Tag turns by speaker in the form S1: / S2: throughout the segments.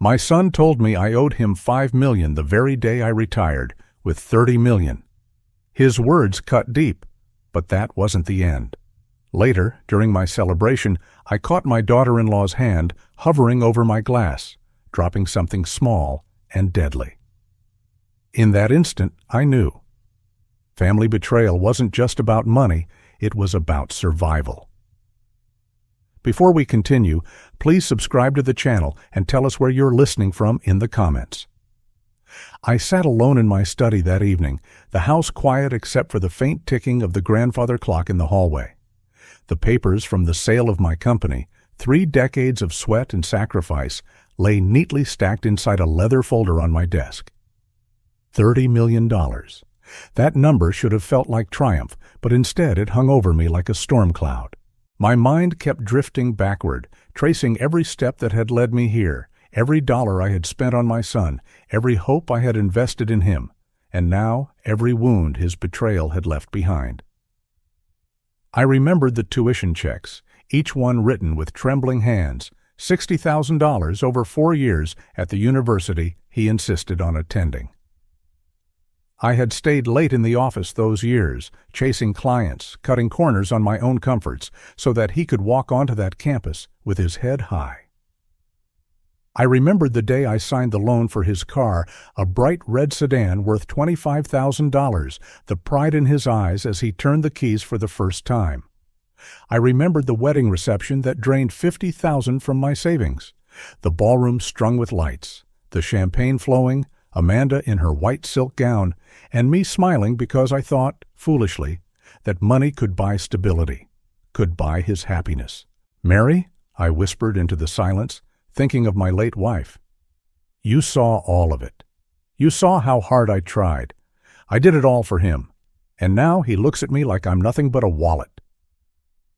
S1: My son told me I owed him $5 million the very day I retired, with $30 million. His words cut deep, but that wasn't the end. Later, during my celebration, I caught my daughter-in-law's hand hovering over my glass, dropping something small and deadly. In that instant, I knew. Family betrayal wasn't just about money, it was about survival. Before we continue, please subscribe to the channel and tell us where you're listening from in the comments. I sat alone in my study that evening, the house quiet except for the faint ticking of the grandfather clock in the hallway. The papers from the sale of my company, 3 decades of sweat and sacrifice, lay neatly stacked inside a leather folder on my desk. $30 million. That number should have felt like triumph, but instead it hung over me like a storm cloud. My mind kept drifting backward, tracing every step that had led me here, every dollar I had spent on my son, every hope I had invested in him, and now every wound his betrayal had left behind. I remembered the tuition checks, each one written with trembling hands, $60,000 over 4 years at the university he insisted on attending. I had stayed late in the office those years, chasing clients, cutting corners on my own comforts, so that he could walk onto that campus with his head high. I remembered the day I signed the loan for his car, a bright red sedan worth $25,000, the pride in his eyes as he turned the keys for the first time. I remembered the wedding reception that drained $50,000 from my savings, the ballroom strung with lights, the champagne flowing, Amanda in her white silk gown, and me smiling because I thought, foolishly, that money could buy stability, could buy his happiness. "Mary," I whispered into the silence, thinking of my late wife. "You saw all of it. You saw how hard I tried. I did it all for him. And now he looks at me like I'm nothing but a wallet."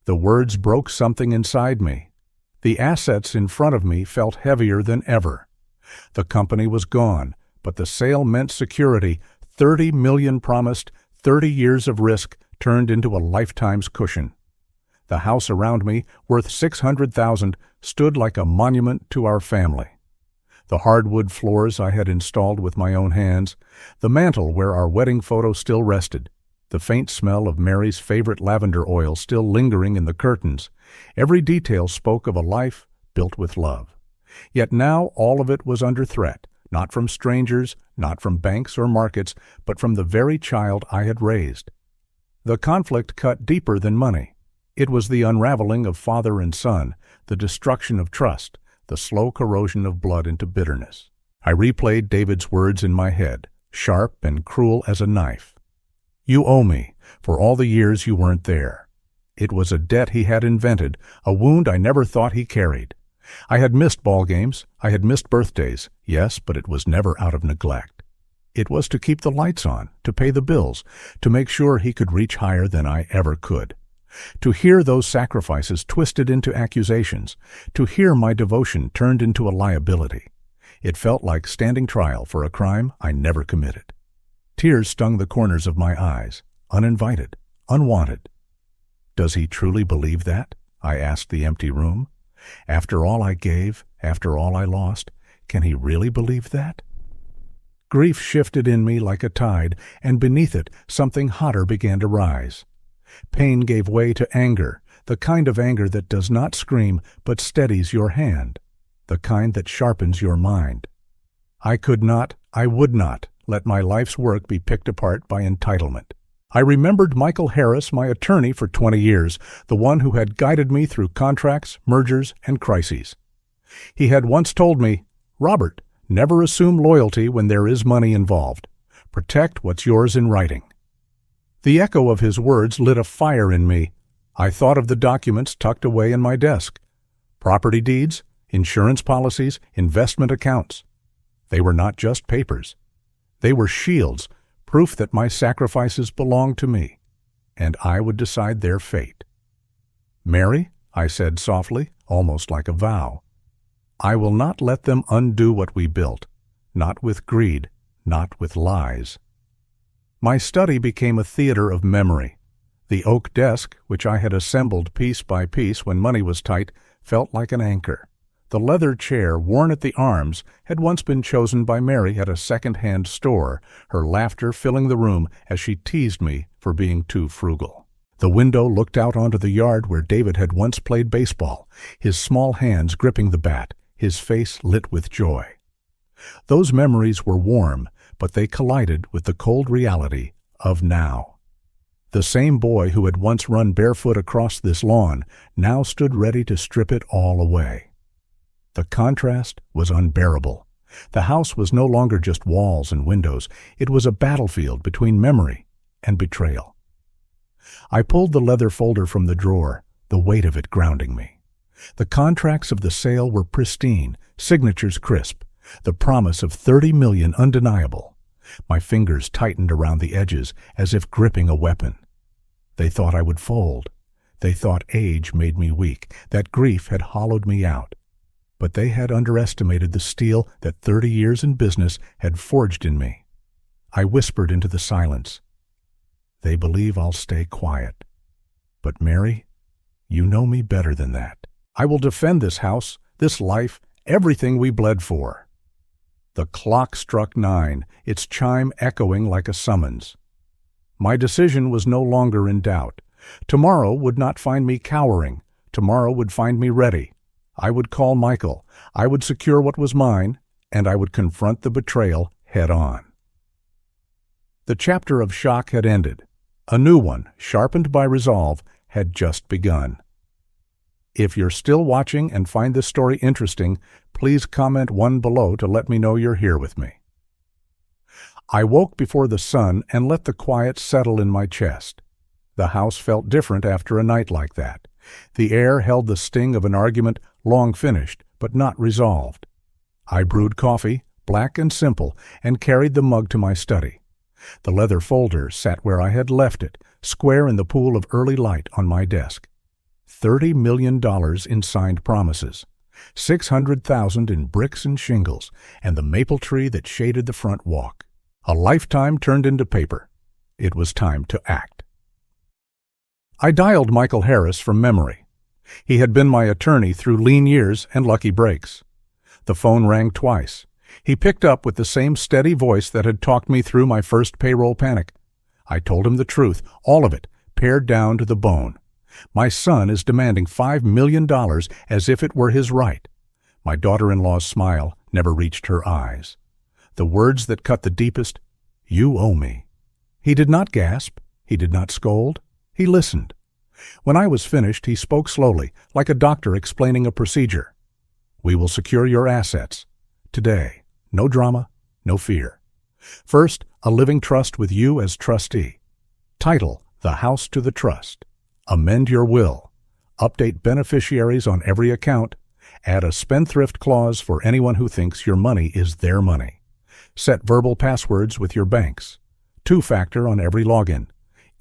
S1: The words broke something inside me. The assets in front of me felt heavier than ever. The company was gone, but the sale meant security. 30 million promised, 30 years of risk turned into a lifetime's cushion. The house around me, worth $600,000, stood like a monument to our family. The hardwood floors I had installed with my own hands, the mantel where our wedding photo still rested, the faint smell of Mary's favorite lavender oil still lingering in the curtains, every detail spoke of a life built with love. Yet now all of it was under threat. Not from strangers, not from banks or markets, but from the very child I had raised. The conflict cut deeper than money. It was the unraveling of father and son, the destruction of trust, the slow corrosion of blood into bitterness. I replayed David's words in my head, sharp and cruel as a knife. "You owe me, for all the years you weren't there." It was a debt he had invented, a wound I never thought he carried. I had missed ball games, I had missed birthdays, yes, but it was never out of neglect. It was to keep the lights on, to pay the bills, to make sure he could reach higher than I ever could. To hear those sacrifices twisted into accusations, to hear my devotion turned into a liability. It felt like standing trial for a crime I never committed. Tears stung the corners of my eyes, uninvited, unwanted. "Does he truly believe that?" I asked the empty room. "After all I gave, after all I lost, can he really believe that?" Grief shifted in me like a tide, and beneath it something hotter began to rise. Pain gave way to anger, the kind of anger that does not scream but steadies your hand, the kind that sharpens your mind. I would not let my life's work be picked apart by entitlement. I remembered Michael Harris, my attorney for 20 years, the one who had guided me through contracts, mergers, and crises. He had once told me, "Robert, never assume loyalty when there is money involved. Protect what's yours in writing." The echo of his words lit a fire in me. I thought of the documents tucked away in my desk. Property deeds, insurance policies, investment accounts. They were not just papers. They were shields, proof that my sacrifices belonged to me, and I would decide their fate. "Mary," I said softly, almost like a vow, "I will not let them undo what we built, not with greed, not with lies." My study became a theater of memory. The oak desk, which I had assembled piece by piece when money was tight, felt like an anchor. The leather chair worn at the arms had once been chosen by Mary at a second-hand store, her laughter filling the room as she teased me for being too frugal. The window looked out onto the yard where David had once played baseball, his small hands gripping the bat, his face lit with joy. Those memories were warm, but they collided with the cold reality of now. The same boy who had once run barefoot across this lawn now stood ready to strip it all away. The contrast was unbearable. The house was no longer just walls and windows. It was a battlefield between memory and betrayal. I pulled the leather folder from the drawer, the weight of it grounding me. The contracts of the sale were pristine, signatures crisp, the promise of $30 million undeniable. My fingers tightened around the edges as if gripping a weapon. They thought I would fold. They thought age made me weak, that grief had hollowed me out. But they had underestimated the steel that 30 years in business had forged in me. I whispered into the silence. They believe I'll stay quiet. But Mary, you know me better than that. I will defend this house, this life, everything we bled for. The clock struck 9, its chime echoing like a summons. My decision was no longer in doubt. Tomorrow would not find me cowering. Tomorrow would find me ready. I would call Michael. I would secure what was mine, and I would confront the betrayal head on. The chapter of shock had ended. A new one, sharpened by resolve, had just begun. If you're still watching and find this story interesting, please comment 1 below to let me know you're here with me. I woke before the sun and let the quiet settle in my chest. The house felt different after a night like that. The air held the sting of an argument long finished, but not resolved. I brewed coffee, black and simple, and carried the mug to my study. The leather folder sat where I had left it, square in the pool of early light on my desk. $30 million in signed promises, $600,000 in bricks and shingles, and the maple tree that shaded the front walk. A lifetime turned into paper. It was time to act. I dialed Michael Harris from memory. He had been my attorney through lean years and lucky breaks. The phone rang twice. He picked up with the same steady voice that had talked me through my first payroll panic. I told him the truth, all of it, pared down to the bone. My son is demanding $5 million as if it were his right. My daughter-in-law's smile never reached her eyes. The words that cut the deepest, "You owe me." He did not gasp. He did not scold. He listened. When I was finished, he spoke slowly, like a doctor explaining a procedure. "We will secure your assets. Today. No drama, no fear. First, a living trust with you as trustee. Title, the house to the trust. Amend your will. Update beneficiaries on every account. Add a spendthrift clause for anyone who thinks your money is their money. Set verbal passwords with your banks. 2-factor on every login.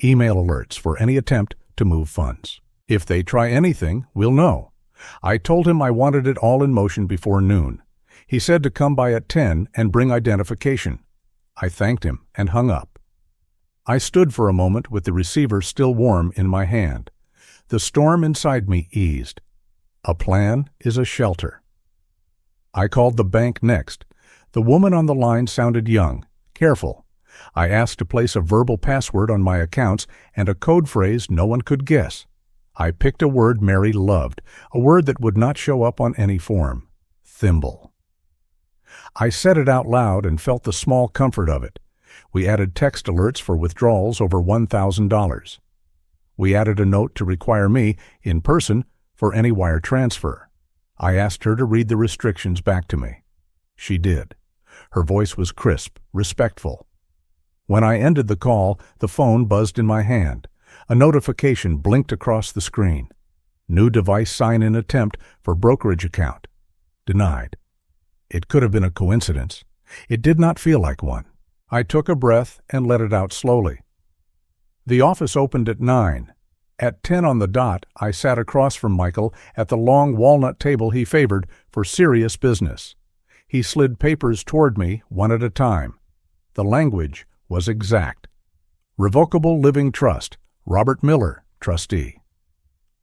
S1: Email alerts for any attempt to move funds. If they try anything, we'll know." I told him I wanted it all in motion before noon. He said to come by at 10 and bring identification. I thanked him and hung up. I stood for a moment with the receiver still warm in my hand. The storm inside me eased. A plan is a shelter. I called the bank next. The woman on the line sounded young, careful. I asked to place a verbal password on my accounts and a code phrase no one could guess. I picked a word Mary loved, a word that would not show up on any form. Thimble. I said it out loud and felt the small comfort of it. We added text alerts for withdrawals over $1,000. We added a note to require me, in person, for any wire transfer. I asked her to read the restrictions back to me. She did. Her voice was crisp, respectful. When I ended the call, the phone buzzed in my hand. A notification blinked across the screen. New device sign-in attempt for brokerage account. Denied. It could have been a coincidence. It did not feel like one. I took a breath and let it out slowly. The office opened at 9. At 10 on the dot, I sat across from Michael at the long walnut table he favored for serious business. He slid papers toward me one at a time. The language was exact. Revocable Living Trust, Robert Miller, trustee.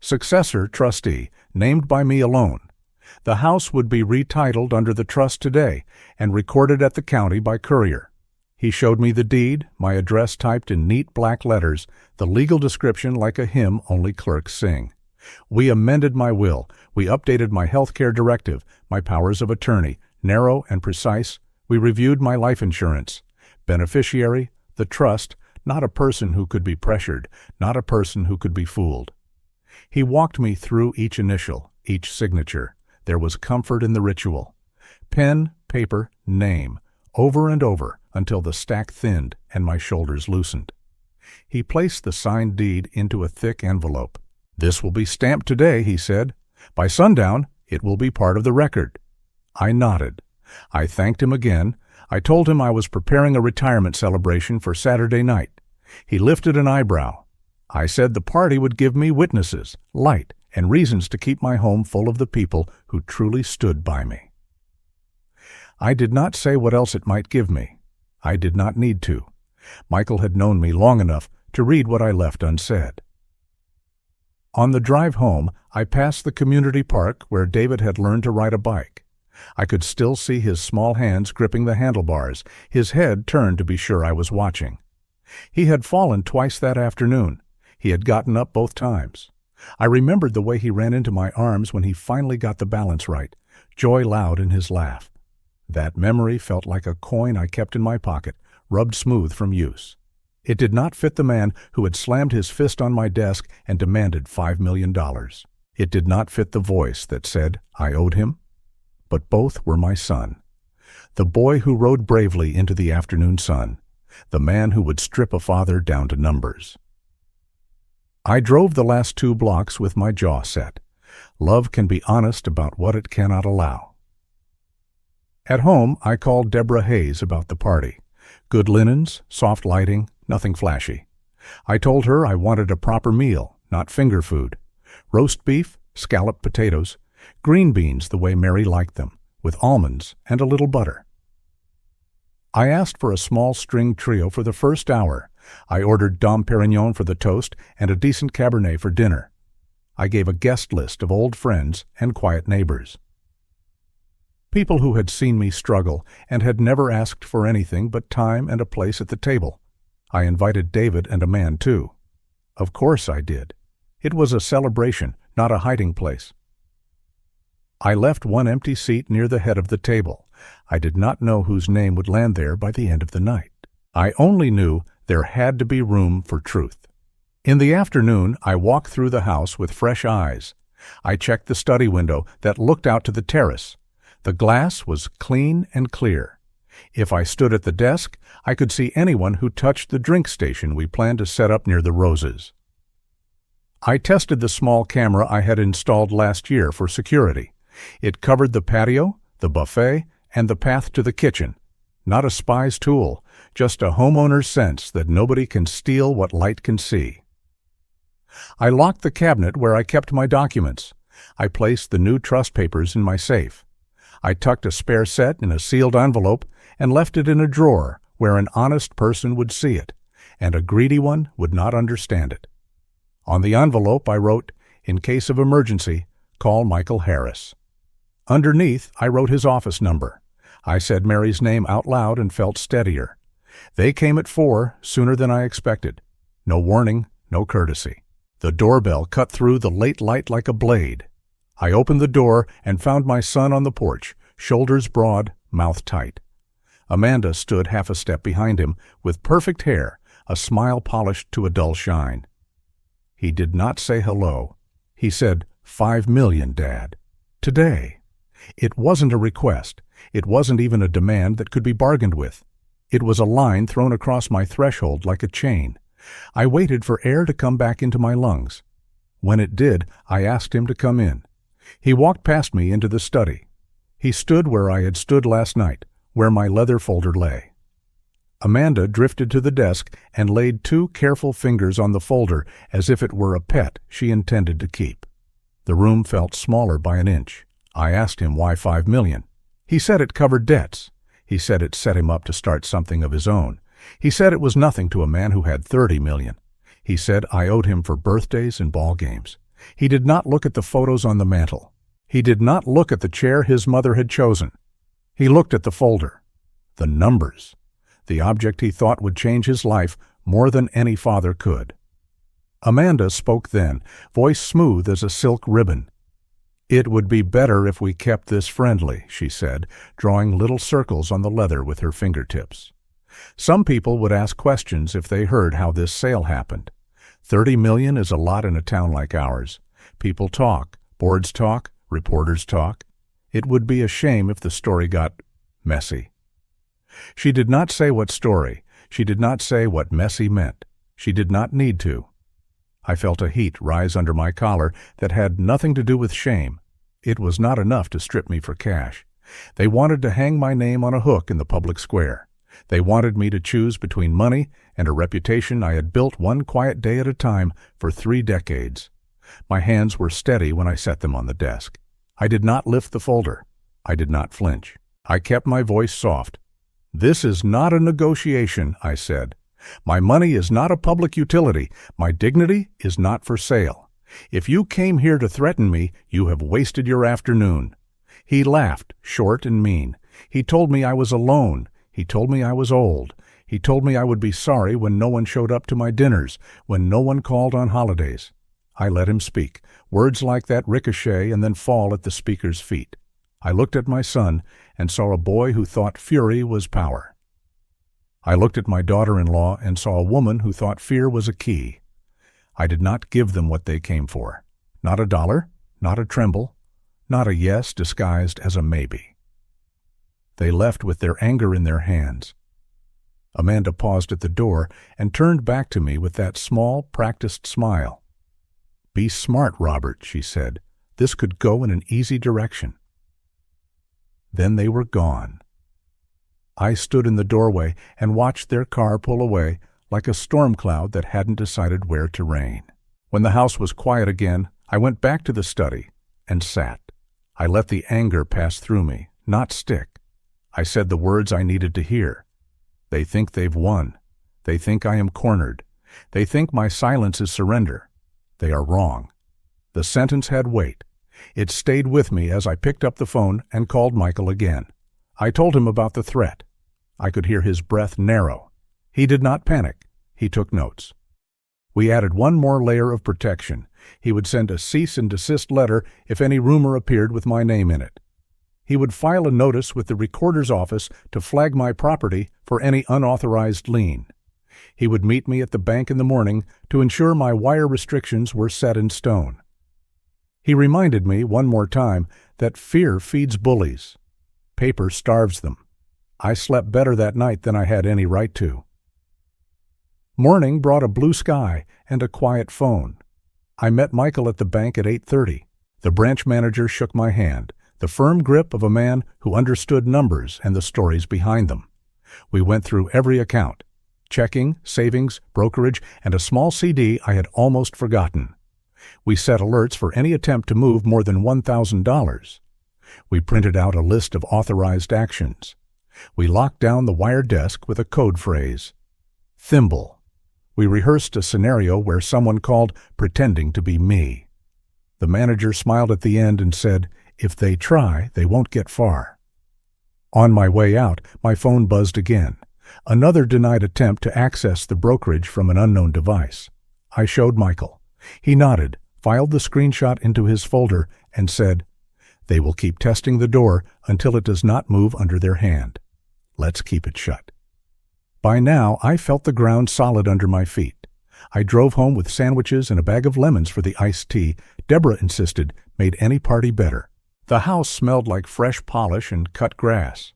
S1: Successor trustee, named by me alone. The house would be retitled under the trust today and recorded at the county by courier. He showed me the deed, my address typed in neat black letters, the legal description like a hymn only clerks sing. We amended my will. We updated my health care directive, my powers of attorney, narrow and precise. We reviewed my life insurance. Beneficiary, the trust, not a person who could be pressured, not a person who could be fooled. He walked me through each initial, each signature. There was comfort in the ritual. Pen, paper, name, over and over until the stack thinned and my shoulders loosened. He placed the signed deed into a thick envelope. "This will be stamped today," he said. "By sundown, it will be part of the record." I nodded. I thanked him again. I told him I was preparing a retirement celebration for Saturday night. He lifted an eyebrow. I said the party would give me witnesses, light, and reasons to keep my home full of the people who truly stood by me. I did not say what else it might give me. I did not need to. Michael had known me long enough to read what I left unsaid. On the drive home, I passed the community park where David had learned to ride a bike. I could still see his small hands gripping the handlebars, his head turned to be sure I was watching. He had fallen twice that afternoon. He had gotten up both times. I remembered the way he ran into my arms when he finally got the balance right, joy loud in his laugh. That memory felt like a coin I kept in my pocket, rubbed smooth from use. It did not fit the man who had slammed his fist on my desk and demanded $5 million. It did not fit the voice that said I owed him. But both were my son. The boy who rode bravely into the afternoon sun. The man who would strip a father down to numbers. I drove the last 2 blocks with my jaw set. Love can be honest about what it cannot allow. At home, I called Deborah Hayes about the party. Good linens, soft lighting, nothing flashy. I told her I wanted a proper meal, not finger food. Roast beef, scalloped potatoes, green beans the way Mary liked them, with almonds and a little butter. I asked for a small string trio for the first hour. I ordered Dom Perignon for the toast and a decent Cabernet for dinner. I gave a guest list of old friends and quiet neighbors. People who had seen me struggle and had never asked for anything but time and a place at the table. I invited David and a man too. Of course I did. It was a celebration, not a hiding place. I left one empty seat near the head of the table. I did not know whose name would land there by the end of the night. I only knew there had to be room for truth. In the afternoon, I walked through the house with fresh eyes. I checked the study window that looked out to the terrace. The glass was clean and clear. If I stood at the desk, I could see anyone who touched the drink station we planned to set up near the roses. I tested the small camera I had installed last year for security. It covered the patio, the buffet, and the path to the kitchen. Not a spy's tool, just a homeowner's sense that nobody can steal what light can see. I locked the cabinet where I kept my documents. I placed the new trust papers in my safe. I tucked a spare set in a sealed envelope and left it in a drawer where an honest person would see it, and a greedy one would not understand it. On the envelope I wrote, "In case of emergency, call Michael Harris." Underneath, I wrote his office number. I said Mary's name out loud and felt steadier. They came at 4, sooner than I expected. No warning, no courtesy. The doorbell cut through the late light like a blade. I opened the door and found my son on the porch, shoulders broad, mouth tight. Amanda stood half a step behind him, with perfect hair, a smile polished to a dull shine. He did not say hello. He said, "5 million, Dad. Today." It wasn't a request. It wasn't even a demand that could be bargained with. It was a line thrown across my threshold like a chain. I waited for air to come back into my lungs. When it did, I asked him to come in. He walked past me into the study. He stood where I had stood last night, where my leather folder lay. Amanda drifted to the desk and laid 2 careful fingers on the folder as if it were a pet she intended to keep. The room felt smaller by an inch. I asked him why 5 million. He said it covered debts. He said it set him up to start something of his own. He said it was nothing to a man who had 30 million. He said I owed him for birthdays and ball games. He did not look at the photos on the mantel. He did not look at the chair his mother had chosen. He looked at the folder. The numbers. The object he thought would change his life more than any father could. Amanda spoke then, voice smooth as a silk ribbon. "It would be better if we kept this friendly," she said, drawing little circles on the leather with her fingertips. Some people would ask questions if they heard how this sale happened. 30 million is a lot in a town like ours. People talk, boards talk, reporters talk. It would be a shame if the story got messy. She did not say what story. She did not say what messy meant. She did not need to. I felt a heat rise under my collar that had nothing to do with shame. It was not enough to strip me for cash. They wanted to hang my name on a hook in the public square. They wanted me to choose between money and a reputation I had built one quiet day at a time for 3 decades. My hands were steady when I set them on the desk. I did not lift the folder. I did not flinch. I kept my voice soft. "This is not a negotiation," I said. "My money is not a public utility. My dignity is not for sale. If you came here to threaten me, you have wasted your afternoon." He laughed, short and mean. He told me I was alone. He told me I was old. He told me I would be sorry when no one showed up to my dinners, when no one called on holidays. I let him speak. Words like that ricochet and then fall at the speaker's feet. I looked at my son and saw a boy who thought fury was power. I looked at my daughter-in-law and saw a woman who thought fear was a key. I did not give them what they came for. Not a dollar, not a tremble, not a yes disguised as a maybe. They left with their anger in their hands. Amanda paused at the door and turned back to me with that small, practiced smile. "Be smart, Robert," she said. "This could go in an easy direction." Then they were gone. I stood in the doorway and watched their car pull away like a storm cloud that hadn't decided where to rain. When the house was quiet again, I went back to the study and sat. I let the anger pass through me, not stick. I said the words I needed to hear. They think they've won. They think I am cornered. They think my silence is surrender. They are wrong. The sentence had weight. It stayed with me as I picked up the phone and called Michael again. I told him about the threat. I could hear his breath narrow. He did not panic. He took notes. We added one more layer of protection. He would send a cease and desist letter if any rumor appeared with my name in it. He would file a notice with the recorder's office to flag my property for any unauthorized lien. He would meet me at the bank in the morning to ensure my wire restrictions were set in stone. He reminded me one more time that fear feeds bullies. Paper starves them. I slept better that night than I had any right to. Morning brought a blue sky and a quiet phone. I met Michael at the bank at 8:30. The branch manager shook my hand, the firm grip of a man who understood numbers and the stories behind them. We went through every account, checking, savings, brokerage, and a small CD I had almost forgotten. We set alerts for any attempt to move more than $1,000. We printed out a list of authorized actions. We locked down the wire desk with a code phrase. Thimble. We rehearsed a scenario where someone called pretending to be me. The manager smiled at the end and said, "If they try, they won't get far." On my way out, my phone buzzed again. Another denied attempt to access the brokerage from an unknown device. I showed Michael. He nodded, filed the screenshot into his folder, and said, "They will keep testing the door until it does not move under their hand. Let's keep it shut." By now, I felt the ground solid under my feet. I drove home with sandwiches and a bag of lemons for the iced tea Deborah insisted made any party better. The house smelled like fresh polish and cut grass.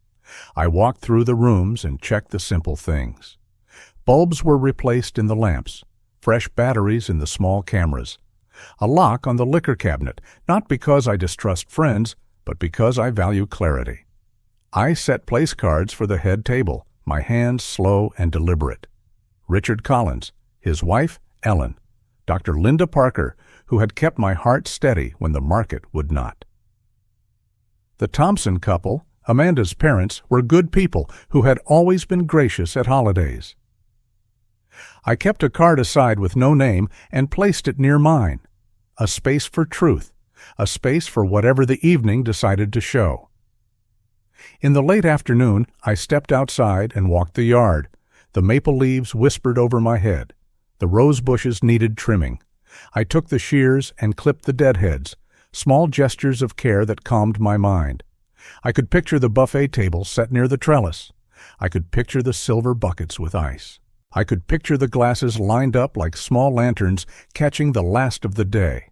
S1: I walked through the rooms and checked the simple things. Bulbs were replaced in the lamps, fresh batteries in the small cameras. A lock on the liquor cabinet, not because I distrust friends, but because I value clarity. I set place cards for the head table, my hands slow and deliberate. Richard Collins, his wife, Ellen, Dr. Linda Parker, who had kept my heart steady when the market would not. The Thompson couple, Amanda's parents, were good people who had always been gracious at holidays. I kept a card aside with no name and placed it near mine. A space for truth, a space for whatever the evening decided to show. In the late afternoon, I stepped outside and walked the yard. The maple leaves whispered over my head. The rose bushes needed trimming. I took the shears and clipped the deadheads, small gestures of care that calmed my mind. I could picture the buffet table set near the trellis. I could picture the silver buckets with ice. I could picture the glasses lined up like small lanterns catching the last of the day.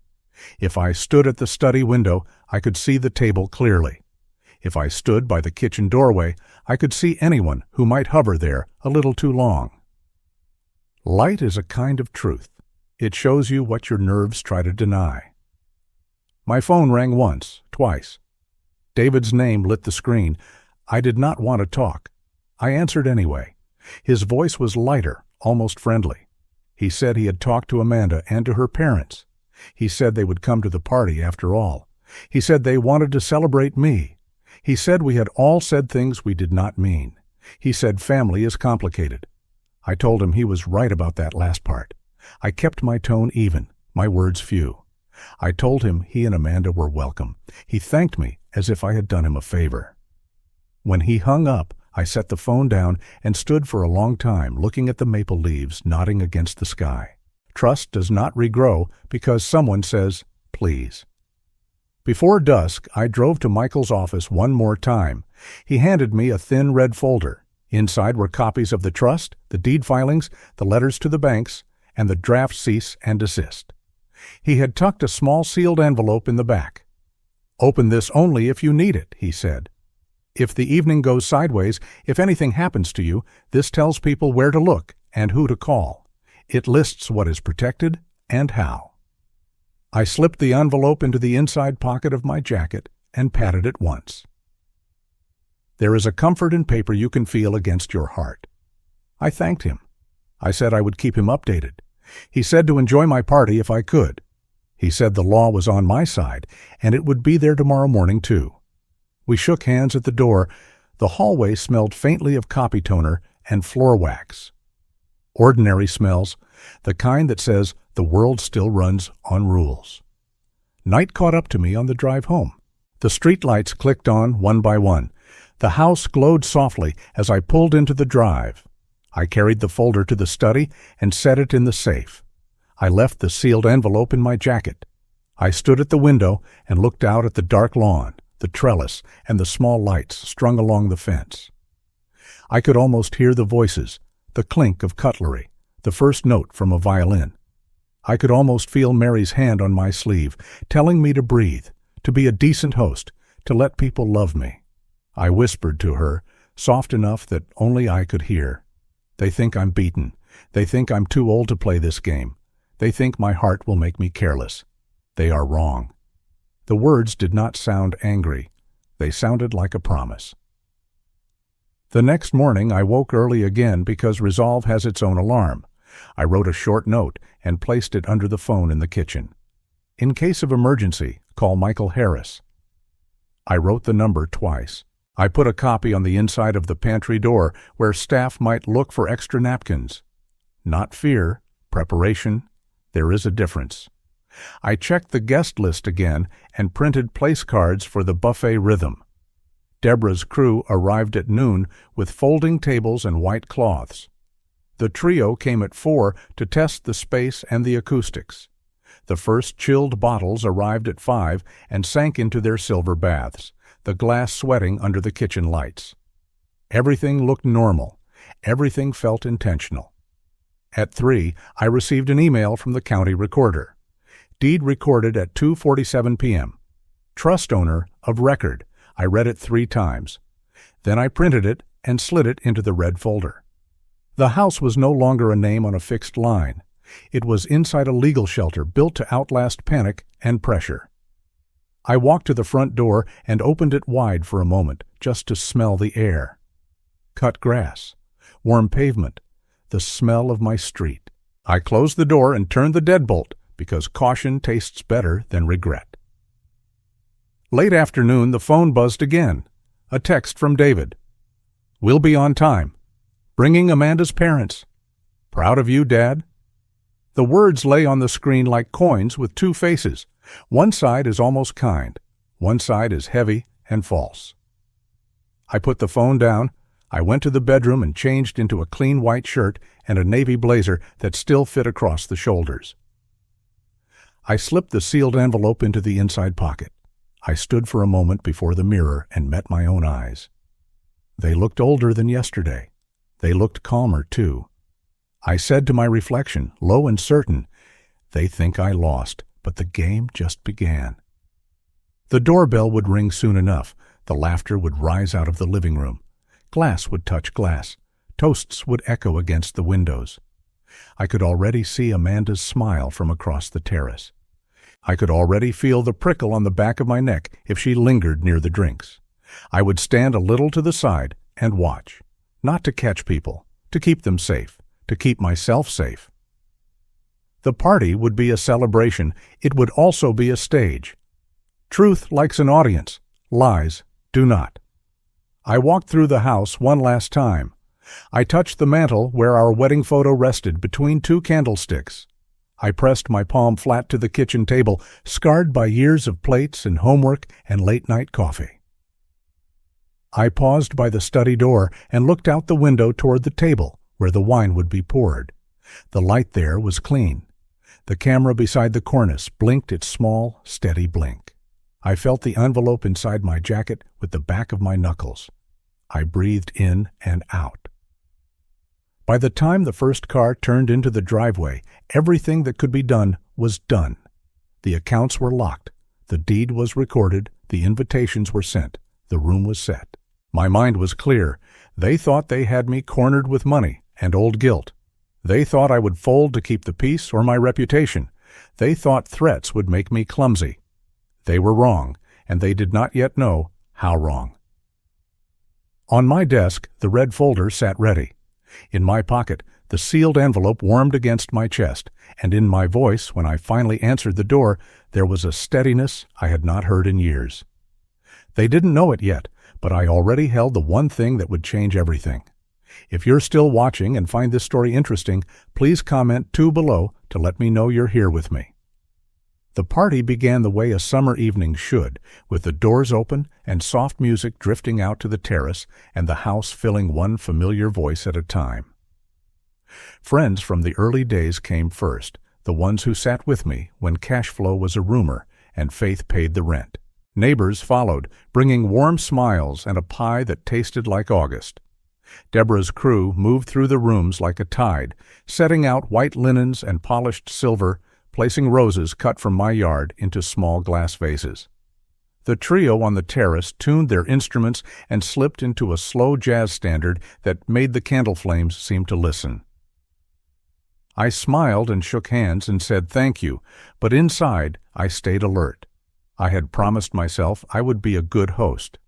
S1: If I stood at the study window, I could see the table clearly. If I stood by the kitchen doorway, I could see anyone who might hover there a little too long. Light is a kind of truth. It shows you what your nerves try to deny. My phone rang once, twice. David's name lit the screen. I did not want to talk. I answered anyway. His voice was lighter, almost friendly. He said he had talked to Amanda and to her parents. He said they would come to the party after all. He said they wanted to celebrate me. He said we had all said things we did not mean. He said family is complicated. I told him he was right about that last part. I kept my tone even, my words few. I told him he and Amanda were welcome. He thanked me as if I had done him a favor. When he hung up, I set the phone down and stood for a long time looking at the maple leaves nodding against the sky. Trust does not regrow because someone says, please. Before dusk, I drove to Michael's office one more time. He handed me a thin red folder. Inside were copies of the trust, the deed filings, the letters to the banks, and the draft cease and desist. He had tucked a small sealed envelope in the back. Open this only if you need it, he said. If the evening goes sideways, if anything happens to you, this tells people where to look and who to call. It lists what is protected and how. I slipped the envelope into the inside pocket of my jacket and patted it once. There is a comfort in paper you can feel against your heart. I thanked him. I said I would keep him updated. He said to enjoy my party if I could. He said the law was on my side, and it would be there tomorrow morning too. We shook hands at the door. The hallway smelled faintly of copy toner and floor wax. Ordinary smells, the kind that says the world still runs on rules. Night caught up to me on the drive home. The street lights clicked on one by one. The house glowed softly as I pulled into the drive. I carried the folder to the study and set it in the safe. I left the sealed envelope in my jacket. I stood at the window and looked out at the dark lawn, the trellis, and the small lights strung along the fence. I could almost hear the voices, the clink of cutlery, the first note from a violin. I could almost feel Mary's hand on my sleeve, telling me to breathe, to be a decent host, to let people love me. I whispered to her, soft enough that only I could hear. They think I'm beaten. They think I'm too old to play this game. They think my heart will make me careless. They are wrong. The words did not sound angry. They sounded like a promise. The next morning I woke early again because resolve has its own alarm. I wrote a short note and placed it under the phone in the kitchen. In case of emergency, call Michael Harris. I wrote the number twice. I put a copy on the inside of the pantry door where staff might look for extra napkins. Not fear, preparation. There is a difference. I checked the guest list again and printed place cards for the buffet rhythm. Deborah's crew arrived at noon with folding tables and white cloths. The trio came at 4 to test the space and the acoustics. The first chilled bottles arrived at 5 and sank into their silver baths, the glass sweating under the kitchen lights. Everything looked normal. Everything felt intentional. At 3, I received an email from the county recorder. Deed recorded at 2:47 p.m. Trust owner of record. I read it 3 times. Then I printed it and slid it into the red folder. The house was no longer a name on a fixed line. It was inside a legal shelter built to outlast panic and pressure. I walked to the front door and opened it wide for a moment, just to smell the air. Cut grass, warm pavement, the smell of my street. I closed the door and turned the deadbolt, because caution tastes better than regret. Late afternoon, the phone buzzed again. A text from David. We'll be on time. Bringing Amanda's parents. Proud of you, Dad. The words lay on the screen like coins with 2 faces, One side is almost kind. One side is heavy and false. I put the phone down. I went to the bedroom and changed into a clean white shirt and a navy blazer that still fit across the shoulders. I slipped the sealed envelope into the inside pocket. I stood for a moment before the mirror and met my own eyes. They looked older than yesterday. They looked calmer, too. I said to my reflection, low and certain, "They think I lost, but the game just began." The doorbell would ring soon enough. The laughter would rise out of the living room. Glass would touch glass. Toasts would echo against the windows. I could already see Amanda's smile from across the terrace. I could already feel the prickle on the back of my neck if she lingered near the drinks. I would stand a little to the side and watch, not to catch people, to keep them safe, to keep myself safe. The party would be a celebration. It would also be a stage. Truth likes an audience. Lies do not. I walked through the house one last time. I touched the mantel where our wedding photo rested between two candlesticks. I pressed my palm flat to the kitchen table, scarred by years of plates and homework and late-night coffee. I paused by the study door and looked out the window toward the table where the wine would be poured. The light there was clean. The camera beside the cornice blinked its small, steady blink. I felt the envelope inside my jacket with the back of my knuckles. I breathed in and out. By the time the first car turned into the driveway, everything that could be done was done. The accounts were locked. The deed was recorded. The invitations were sent. The room was set. My mind was clear. They thought they had me cornered with money and old guilt. They thought I would fold to keep the peace or my reputation. They thought threats would make me clumsy. They were wrong, and they did not yet know how wrong. On my desk, the red folder sat ready. In my pocket, the sealed envelope warmed against my chest, and in my voice, when I finally answered the door, there was a steadiness I had not heard in years. They didn't know it yet, but I already held the one thing that would change everything. If you're still watching and find this story interesting, please comment 2 below to let me know you're here with me. The party began the way a summer evening should, with the doors open and soft music drifting out to the terrace and the house filling one familiar voice at a time. Friends from the early days came first, the ones who sat with me when cash flow was a rumor and faith paid the rent. Neighbors followed, bringing warm smiles and a pie that tasted like August. Deborah's crew moved through the rooms like a tide, setting out white linens and polished silver, placing roses cut from my yard into small glass vases. The trio on the terrace tuned their instruments and slipped into a slow jazz standard that made the candle flames seem to listen. I smiled and shook hands and said thank you, but inside I stayed alert. I had promised myself I would be a good host.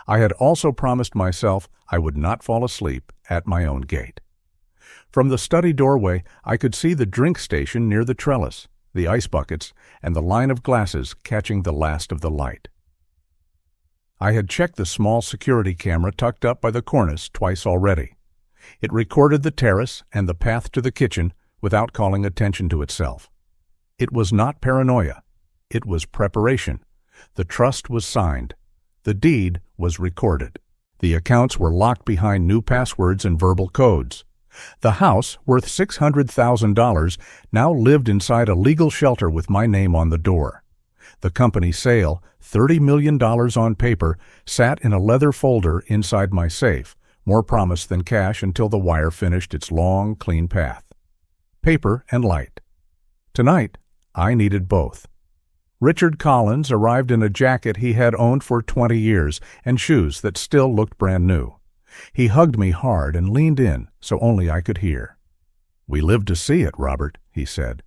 S1: I had also promised myself I would not fall asleep at my own gate. From the study doorway, I could see the drink station near the trellis, the ice buckets, and the line of glasses catching the last of the light. I had checked the small security camera tucked up by the cornice twice already. It recorded the terrace and the path to the kitchen without calling attention to itself. It was not paranoia. It was preparation. The trust was signed. The deed was recorded. The accounts were locked behind new passwords and verbal codes. The house, worth $600,000, now lived inside a legal shelter with my name on the door. The company sale, $30 million on paper, sat in a leather folder inside my safe, more promise than cash until the wire finished its long, clean path. Paper and light. Tonight, I needed both. Richard Collins arrived in a jacket he had owned for 20 years and shoes that still looked brand new. He hugged me hard and leaned in so only I could hear. "We lived to see it, Robert," he said.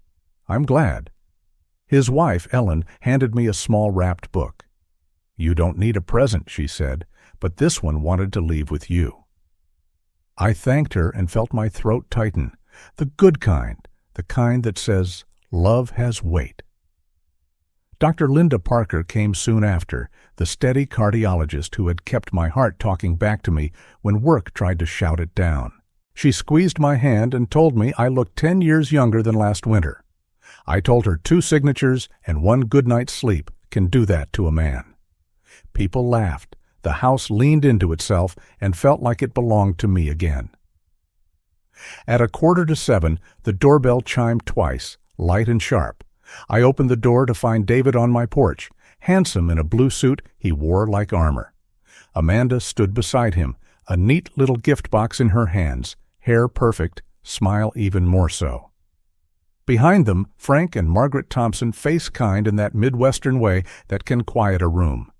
S1: "I'm glad." His wife, Ellen, handed me a small wrapped book. "You don't need a present," she said, "but this one wanted to leave with you." I thanked her and felt my throat tighten. The good kind, the kind that says, love has weight. Dr. Linda Parker came soon after, the steady cardiologist who had kept my heart talking back to me when work tried to shout it down. She squeezed my hand and told me I looked 10 years younger than last winter. I told her 2 signatures and 1 good night's sleep can do that to a man. People laughed. The house leaned into itself and felt like it belonged to me again. At 6:45, the doorbell chimed twice, light and sharp. I opened the door to find David on my porch, handsome in a blue suit he wore like armor. Amanda stood beside him, a neat little gift box in her hands, hair perfect, smile even more so. Behind them, Frank and Margaret Thompson, face kind in that Midwestern way that can quiet a room.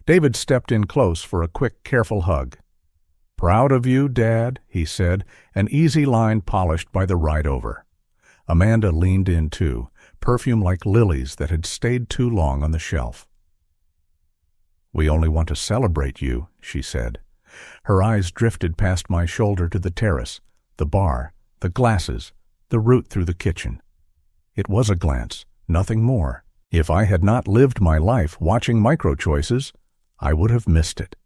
S1: David stepped in close for a quick, careful hug. "Proud of you, Dad," he said, an easy line polished by the ride over. Amanda leaned in too, perfume like lilies that had stayed too long on the shelf. "We only want to celebrate you," she said. Her eyes drifted past my shoulder to the terrace, the bar, the glasses, the route through the kitchen. It was a glance, nothing more. If I had not lived my life watching micro-choices, I would have missed it.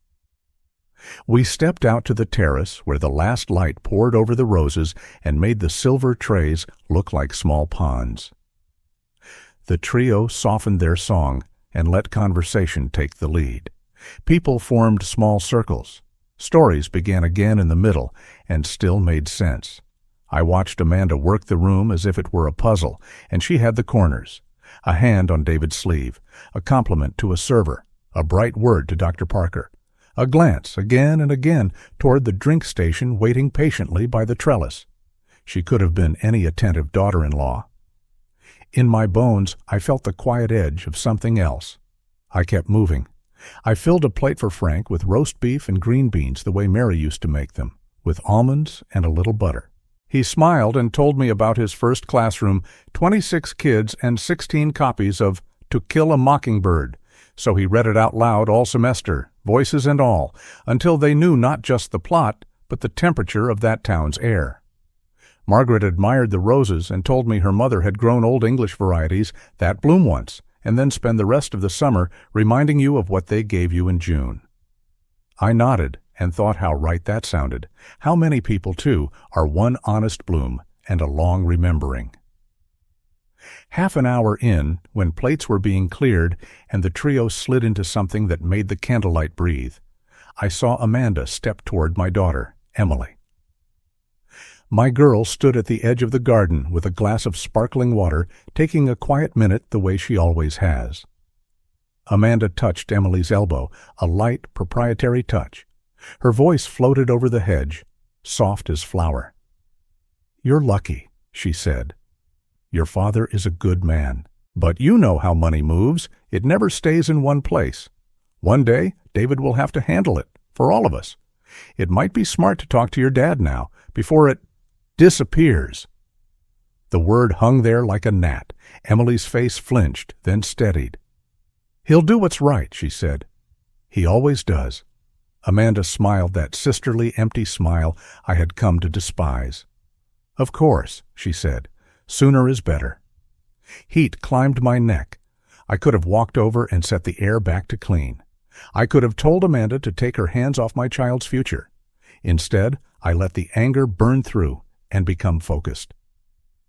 S1: We stepped out to the terrace where the last light poured over the roses and made the silver trays look like small ponds. The trio softened their song and let conversation take the lead. People formed small circles. Stories began again in the middle and still made sense. I watched Amanda work the room as if it were a puzzle, and she had the corners. A hand on David's sleeve, a compliment to a server, a bright word to Dr. Parker, a glance again and again toward the drink station waiting patiently by the trellis. She could have been any attentive daughter-in-law. In my bones, I felt the quiet edge of something else. I kept moving. I filled a plate for Frank with roast beef and green beans the way Mary used to make them, with almonds and a little butter. He smiled and told me about his first classroom, 26 kids and 16 copies of To Kill a Mockingbird, so he read it out loud all semester, voices and all, until they knew not just the plot, but the temperature of that town's air. Margaret admired the roses and told me her mother had grown Old English varieties that bloom once, and then spend the rest of the summer reminding you of what they gave you in June. I nodded and thought how right that sounded. How many people, too, are one honest bloom and a long remembering. Half an hour in, when plates were being cleared and the trio slid into something that made the candlelight breathe, I saw Amanda step toward my daughter, Emily. My girl stood at the edge of the garden with a glass of sparkling water, taking a quiet minute the way she always has. Amanda touched Emily's elbow, a light, proprietary touch. Her voice floated over the hedge, soft as flower. "You're lucky," she said. "Your father is a good man. But you know how money moves. It never stays in one place. One day, David will have to handle it, for all of us. It might be smart to talk to your dad now, before it disappears." The word hung there like a gnat. Emily's face flinched, then steadied. "He'll do what's right," she said. "He always does." Amanda smiled that sisterly, empty smile I had come to despise. "Of course," she said. "Sooner is better." Heat climbed my neck. I could have walked over and set the air back to clean. I could have told Amanda to take her hands off my child's future. Instead, I let the anger burn through and become focused.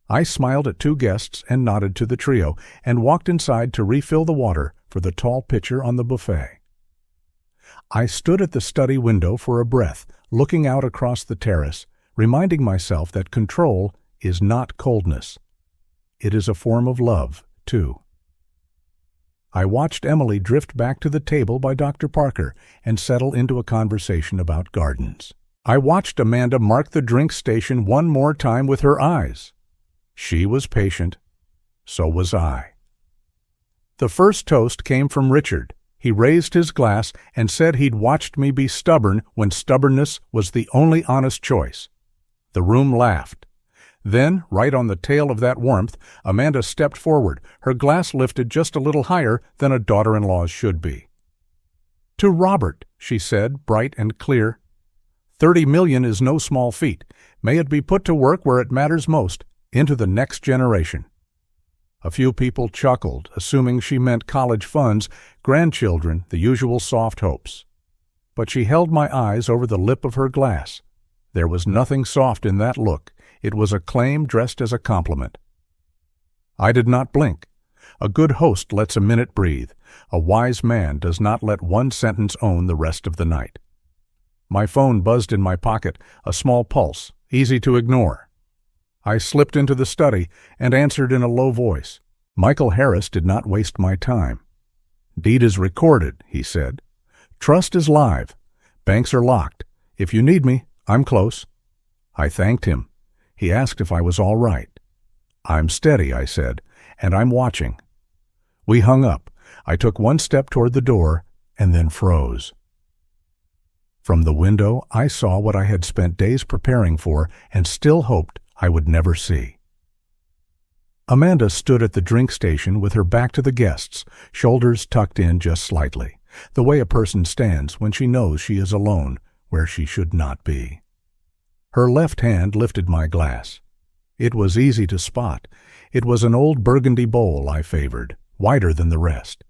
S1: I smiled at 2 guests and nodded to the trio and walked inside to refill the water for the tall pitcher on the buffet. I stood at the study window for a breath, looking out across the terrace, reminding myself that control is not coldness. It is a form of love, too. I watched Emily drift back to the table by Dr. Parker and settle into a conversation about gardens. I watched Amanda mark the drink station one more time with her eyes. She was patient. So was I. The first toast came from Richard. He raised his glass and said he'd watched me be stubborn when stubbornness was the only honest choice. The room laughed. Then, right on the tail of that warmth, Amanda stepped forward, her glass lifted just a little higher than a daughter-in-law's should be. "To Robert," she said, bright and clear. 30 million is no small feat. May it be put to work where it matters most, into the next generation. A few people chuckled, assuming she meant college funds, grandchildren, the usual soft hopes. But she held my eyes over the lip of her glass. There was nothing soft in that look. It was a claim dressed as a compliment. I did not blink. A good host lets a minute breathe. A wise man does not let one sentence own the rest of the night. My phone buzzed in my pocket, a small pulse, easy to ignore. I slipped into the study and answered in a low voice. Michael Harris did not waste my time. "Deed is recorded," he said. "Trust is live. Banks are locked. If you need me, I'm close." I thanked him. He asked if I was all right. "I'm steady," I said, "and I'm watching." We hung up. I took one step toward the door and then froze. From the window, I saw what I had spent days preparing for and still hoped I would never see. Amanda stood at the drink station with her back to the guests, shoulders tucked in just slightly, the way a person stands when she knows she is alone where she should not be. Her left hand lifted my glass. It was easy to spot. It was an old burgundy bowl I favored, wider than the rest.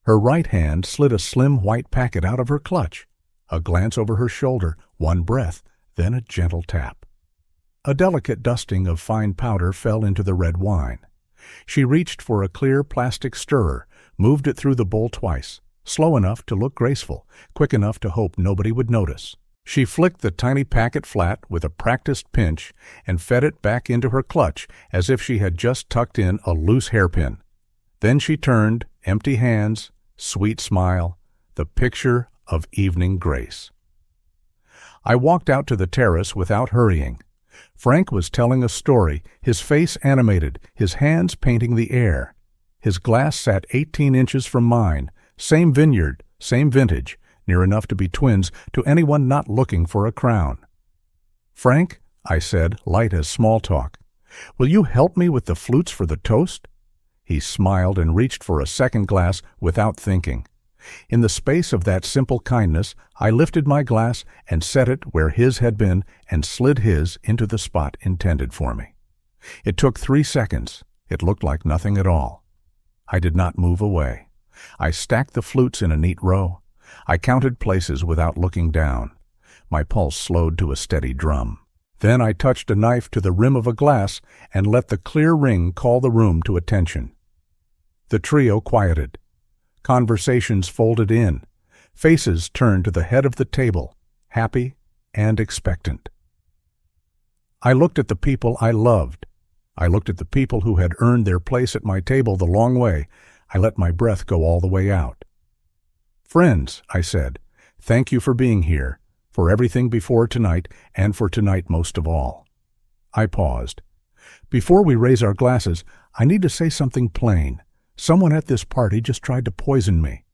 S1: Her right hand slid a slim white packet out of her clutch. A glance over her shoulder, one breath, then a gentle tap. A delicate dusting of fine powder fell into the red wine. She reached for a clear plastic stirrer, moved it through the bowl twice, slow enough to look graceful, quick enough to hope nobody would notice. She flicked the tiny packet flat with a practiced pinch and fed it back into her clutch as if she had just tucked in a loose hairpin. Then she turned, empty hands, sweet smile, the picture of evening grace. I walked out to the terrace without hurrying. Frank was telling a story, his face animated, his hands painting the air. His glass sat 18 inches from mine, same vineyard, same vintage, near enough to be twins to anyone not looking for a crown. "Frank," I said, light as small talk, "will you help me with the flutes for the toast?" He smiled and reached for a second glass without thinking. In the space of that simple kindness, I lifted my glass and set it where his had been and slid his into the spot intended for me. It took 3 seconds. It looked like nothing at all. I did not move away. I stacked the flutes in a neat row. I counted places without looking down. My pulse slowed to a steady drum. Then I touched a knife to the rim of a glass and let the clear ring call the room to attention. The trio quieted. Conversations folded in. Faces turned to the head of the table, happy and expectant. I looked at the people I loved. I looked at the people who had earned their place at my table the long way. I let my breath go all the way out. "Friends," I said, "thank you for being here, for everything before tonight, and for tonight most of all." I paused. "Before we raise our glasses, I need to say something plain. Someone at this party just tried to poison me."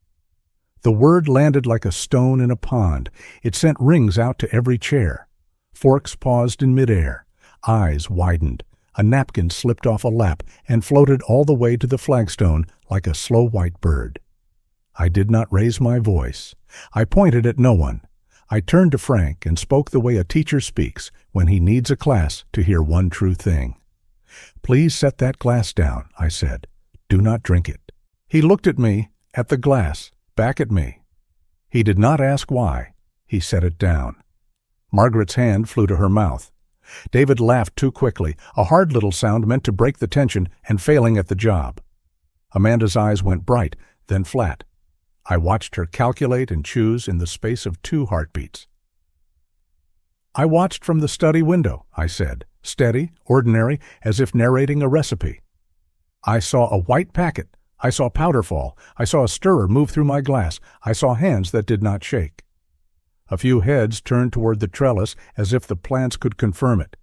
S1: The word landed like a stone in a pond. It sent rings out to every chair. Forks paused in midair. Eyes widened. A napkin slipped off a lap and floated all the way to the flagstone like a slow white bird. I did not raise my voice. I pointed at no one. I turned to Frank and spoke the way a teacher speaks when he needs a class to hear one true thing. "Please set that glass down," I said. "Do not drink it." He looked at me, at the glass, back at me. He did not ask why. He set it down. Margaret's hand flew to her mouth. David laughed too quickly, a hard little sound meant to break the tension and failing at the job. Amanda's eyes went bright, then flat. I watched her calculate and choose in the space of 2 heartbeats. "I watched from the study window," I said, steady, ordinary, as if narrating a recipe. "I saw a white packet. I saw powder fall. I saw a stirrer move through my glass. I saw hands that did not shake." A few heads turned toward the trellis as if the plants could confirm it.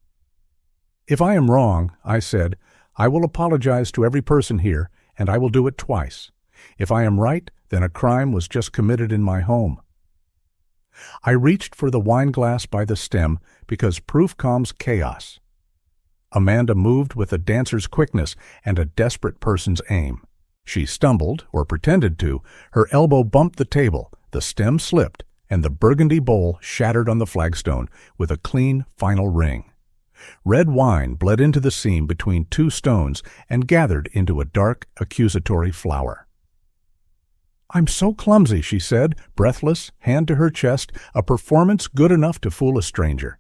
S1: "If I am wrong," I said, "I will apologize to every person here, and I will do it twice. If I am right, then a crime was just committed in my home." I reached for the wine glass by the stem because proof calms chaos. Amanda moved with a dancer's quickness and a desperate person's aim. She stumbled, or pretended to, her elbow bumped the table, the stem slipped, and the burgundy bowl shattered on the flagstone with a clean, final ring. Red wine bled into the seam between 2 stones and gathered into a dark, accusatory flower. "I'm so clumsy," she said, breathless, hand to her chest, a performance good enough to fool a stranger.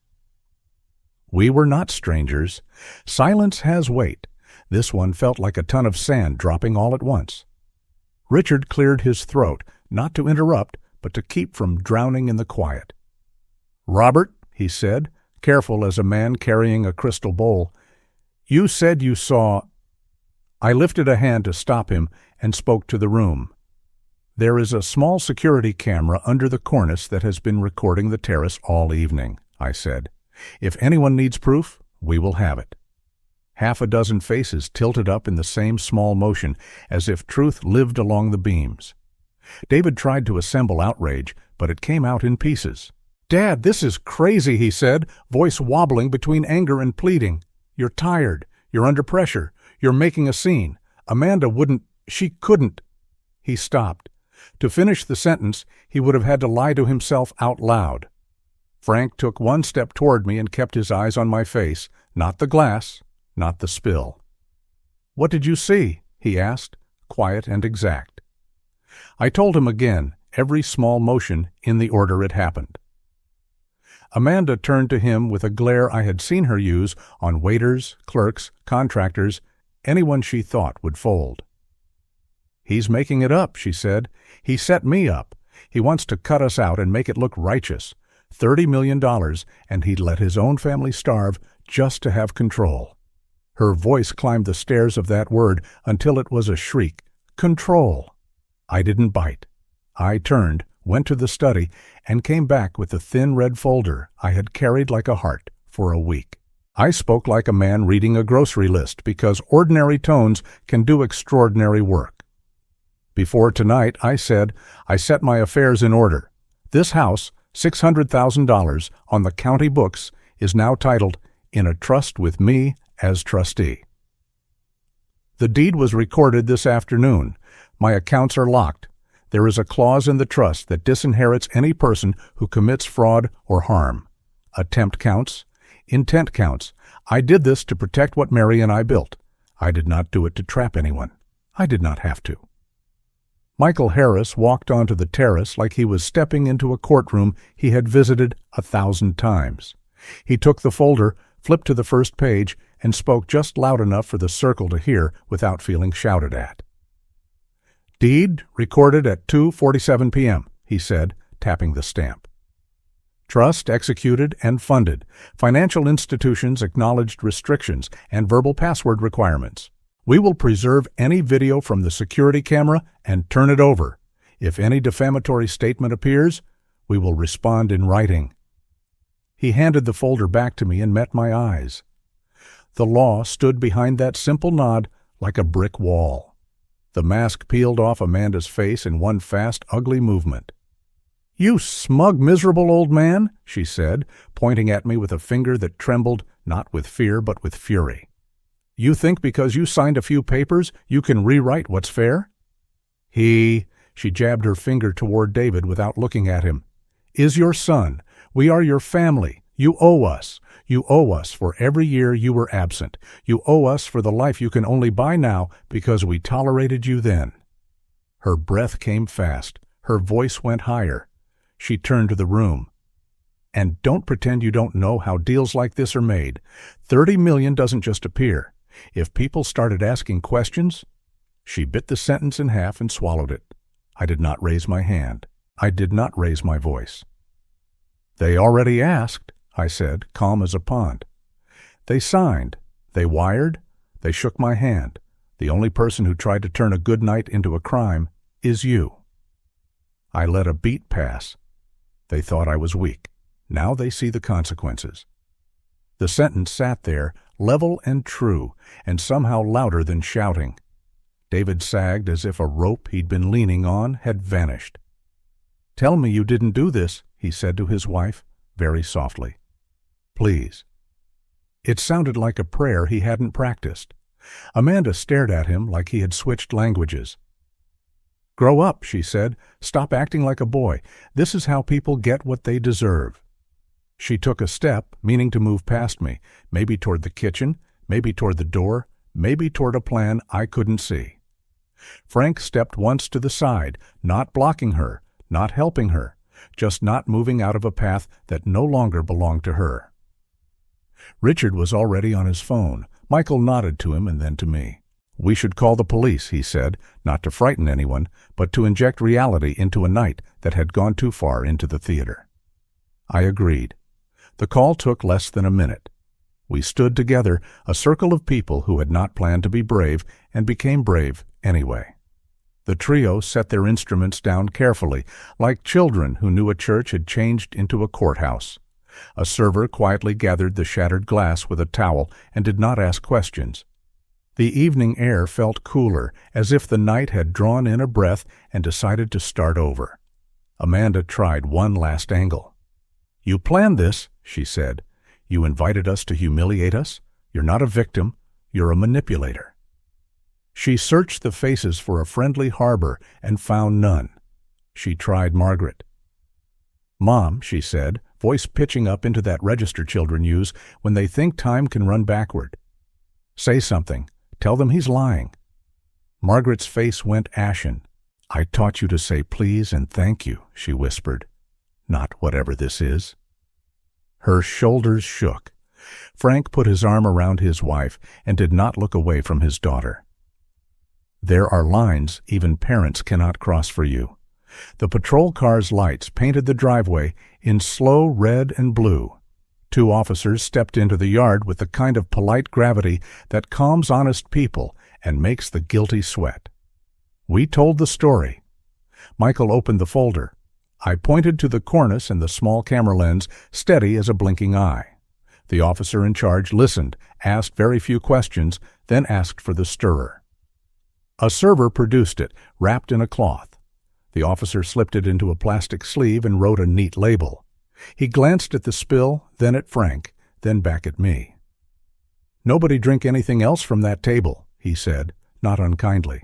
S1: We were not strangers. Silence has weight. This one felt like a ton of sand dropping all at once. Richard cleared his throat, not to interrupt, but to keep from drowning in the quiet. "Robert," he said, careful as a man carrying a crystal bowl, "you said you saw—" I lifted a hand to stop him and spoke to the room. "There is a small security camera under the cornice that has been recording the terrace all evening," I said. "If anyone needs proof, we will have it." Half a dozen faces tilted up in the same small motion, as if truth lived along the beams. David tried to assemble outrage, but it came out in pieces. "Dad, this is crazy," he said, voice wobbling between anger and pleading. "You're tired. You're under pressure. You're making a scene. Amanda she couldn't." He stopped. To finish the sentence, he would have had to lie to himself out loud. Frank took one step toward me and kept his eyes on my face, not the glass, not the spill. "What did you see?" he asked, quiet and exact. I told him again, every small motion in the order it happened. Amanda turned to him with a glare I had seen her use on waiters, clerks, contractors, anyone she thought would fold. "He's making it up," she said. "He set me up. He wants to cut us out and make it look righteous. $30 million, and he'd let his own family starve just to have control." Her voice climbed the stairs of that word until it was a shriek. Control! I didn't bite. I turned, went to the study, and came back with the thin red folder I had carried like a heart for a week. I spoke like a man reading a grocery list because ordinary tones can do extraordinary work. Before tonight, I said, I set my affairs in order. This house, $600,000 on the county books, is now titled In a Trust with Me as Trustee. The deed was recorded this afternoon. My accounts are locked. There is a clause in the trust that disinherits any person who commits fraud or harm. Attempt counts. Intent counts. I did this to protect what Mary and I built. I did not do it to trap anyone. I did not have to. Michael Harris walked onto the terrace like he was stepping into a courtroom he had visited 1,000 times. He took the folder, flipped to the first page, and spoke just loud enough for the circle to hear without feeling shouted at. "Deed recorded at 2:47 p.m., he said, tapping the stamp. "Trust executed and funded. Financial institutions acknowledged restrictions and verbal password requirements. We will preserve any video from the security camera and turn it over. If any defamatory statement appears, we will respond in writing." He handed the folder back to me and met my eyes. The law stood behind that simple nod like a brick wall. The mask peeled off Amanda's face in one fast, ugly movement. "You smug, miserable old man," she said, pointing at me with a finger that trembled not with fear but with fury. "You think because you signed a few papers you can rewrite what's fair? She jabbed her finger toward David without looking at him, "is your son. We are your family. You owe us. You owe us for every year you were absent. You owe us for the life you can only buy now because we tolerated you then." Her breath came fast. Her voice went higher. She turned to the room. "And don't pretend you don't know how deals like this are made. $30 million doesn't just appear. If people started asking questions—" She bit the sentence in half and swallowed it. I did not raise my hand. I did not raise my voice. "They already asked," I said, calm as a pond. "They signed. They wired. They shook my hand. The only person who tried to turn a good night into a crime is you." I let a beat pass. They thought I was weak. Now they see the consequences. The sentence sat there, level and true, and somehow louder than shouting. David sagged as if a rope he'd been leaning on had vanished. "Tell me you didn't do this," he said to his wife, very softly. "Please." It sounded like a prayer he hadn't practiced. Amanda stared at him like he had switched languages. "Grow up," she said. "Stop acting like a boy. This is how people get what they deserve." She took a step, meaning to move past me, maybe toward the kitchen, maybe toward the door, maybe toward a plan I couldn't see. Frank stepped once to the side, not blocking her, not helping her, just not moving out of a path that no longer belonged to her. Richard was already on his phone. Michael nodded to him and then to me. "We should call the police," he said, not to frighten anyone, but to inject reality into a night that had gone too far into the theater. I agreed. The call took less than a minute. We stood together, a circle of people who had not planned to be brave and became brave anyway. The trio set their instruments down carefully, like children who knew a church had changed into a courthouse. A server quietly gathered the shattered glass with a towel and did not ask questions. The evening air felt cooler, as if the night had drawn in a breath and decided to start over. Amanda tried one last angle. "You planned this," she said. "You invited us to humiliate us. You're not a victim. You're a manipulator." She searched the faces for a friendly harbor and found none. She tried Margaret. "Mom," she said, voice pitching up into that register children use when they think time can run backward. "Say something. Tell them he's lying." Margaret's face went ashen. "I taught you to say please and thank you," she whispered. "Not whatever this is." Her shoulders shook. Frank put his arm around his wife and did not look away from his daughter. "There are lines even parents cannot cross for you." The patrol car's lights painted the driveway in slow red and blue. 2 officers stepped into the yard with the kind of polite gravity that calms honest people and makes the guilty sweat. We told the story. Michael opened the folder. I pointed to the cornice and the small camera lens, steady as a blinking eye. The officer in charge listened, asked very few questions, then asked for the stirrer. A server produced it, wrapped in a cloth. The officer slipped it into a plastic sleeve and wrote a neat label. He glanced at the spill, then at Frank, then back at me. "Nobody drink anything else from that table," he said, not unkindly.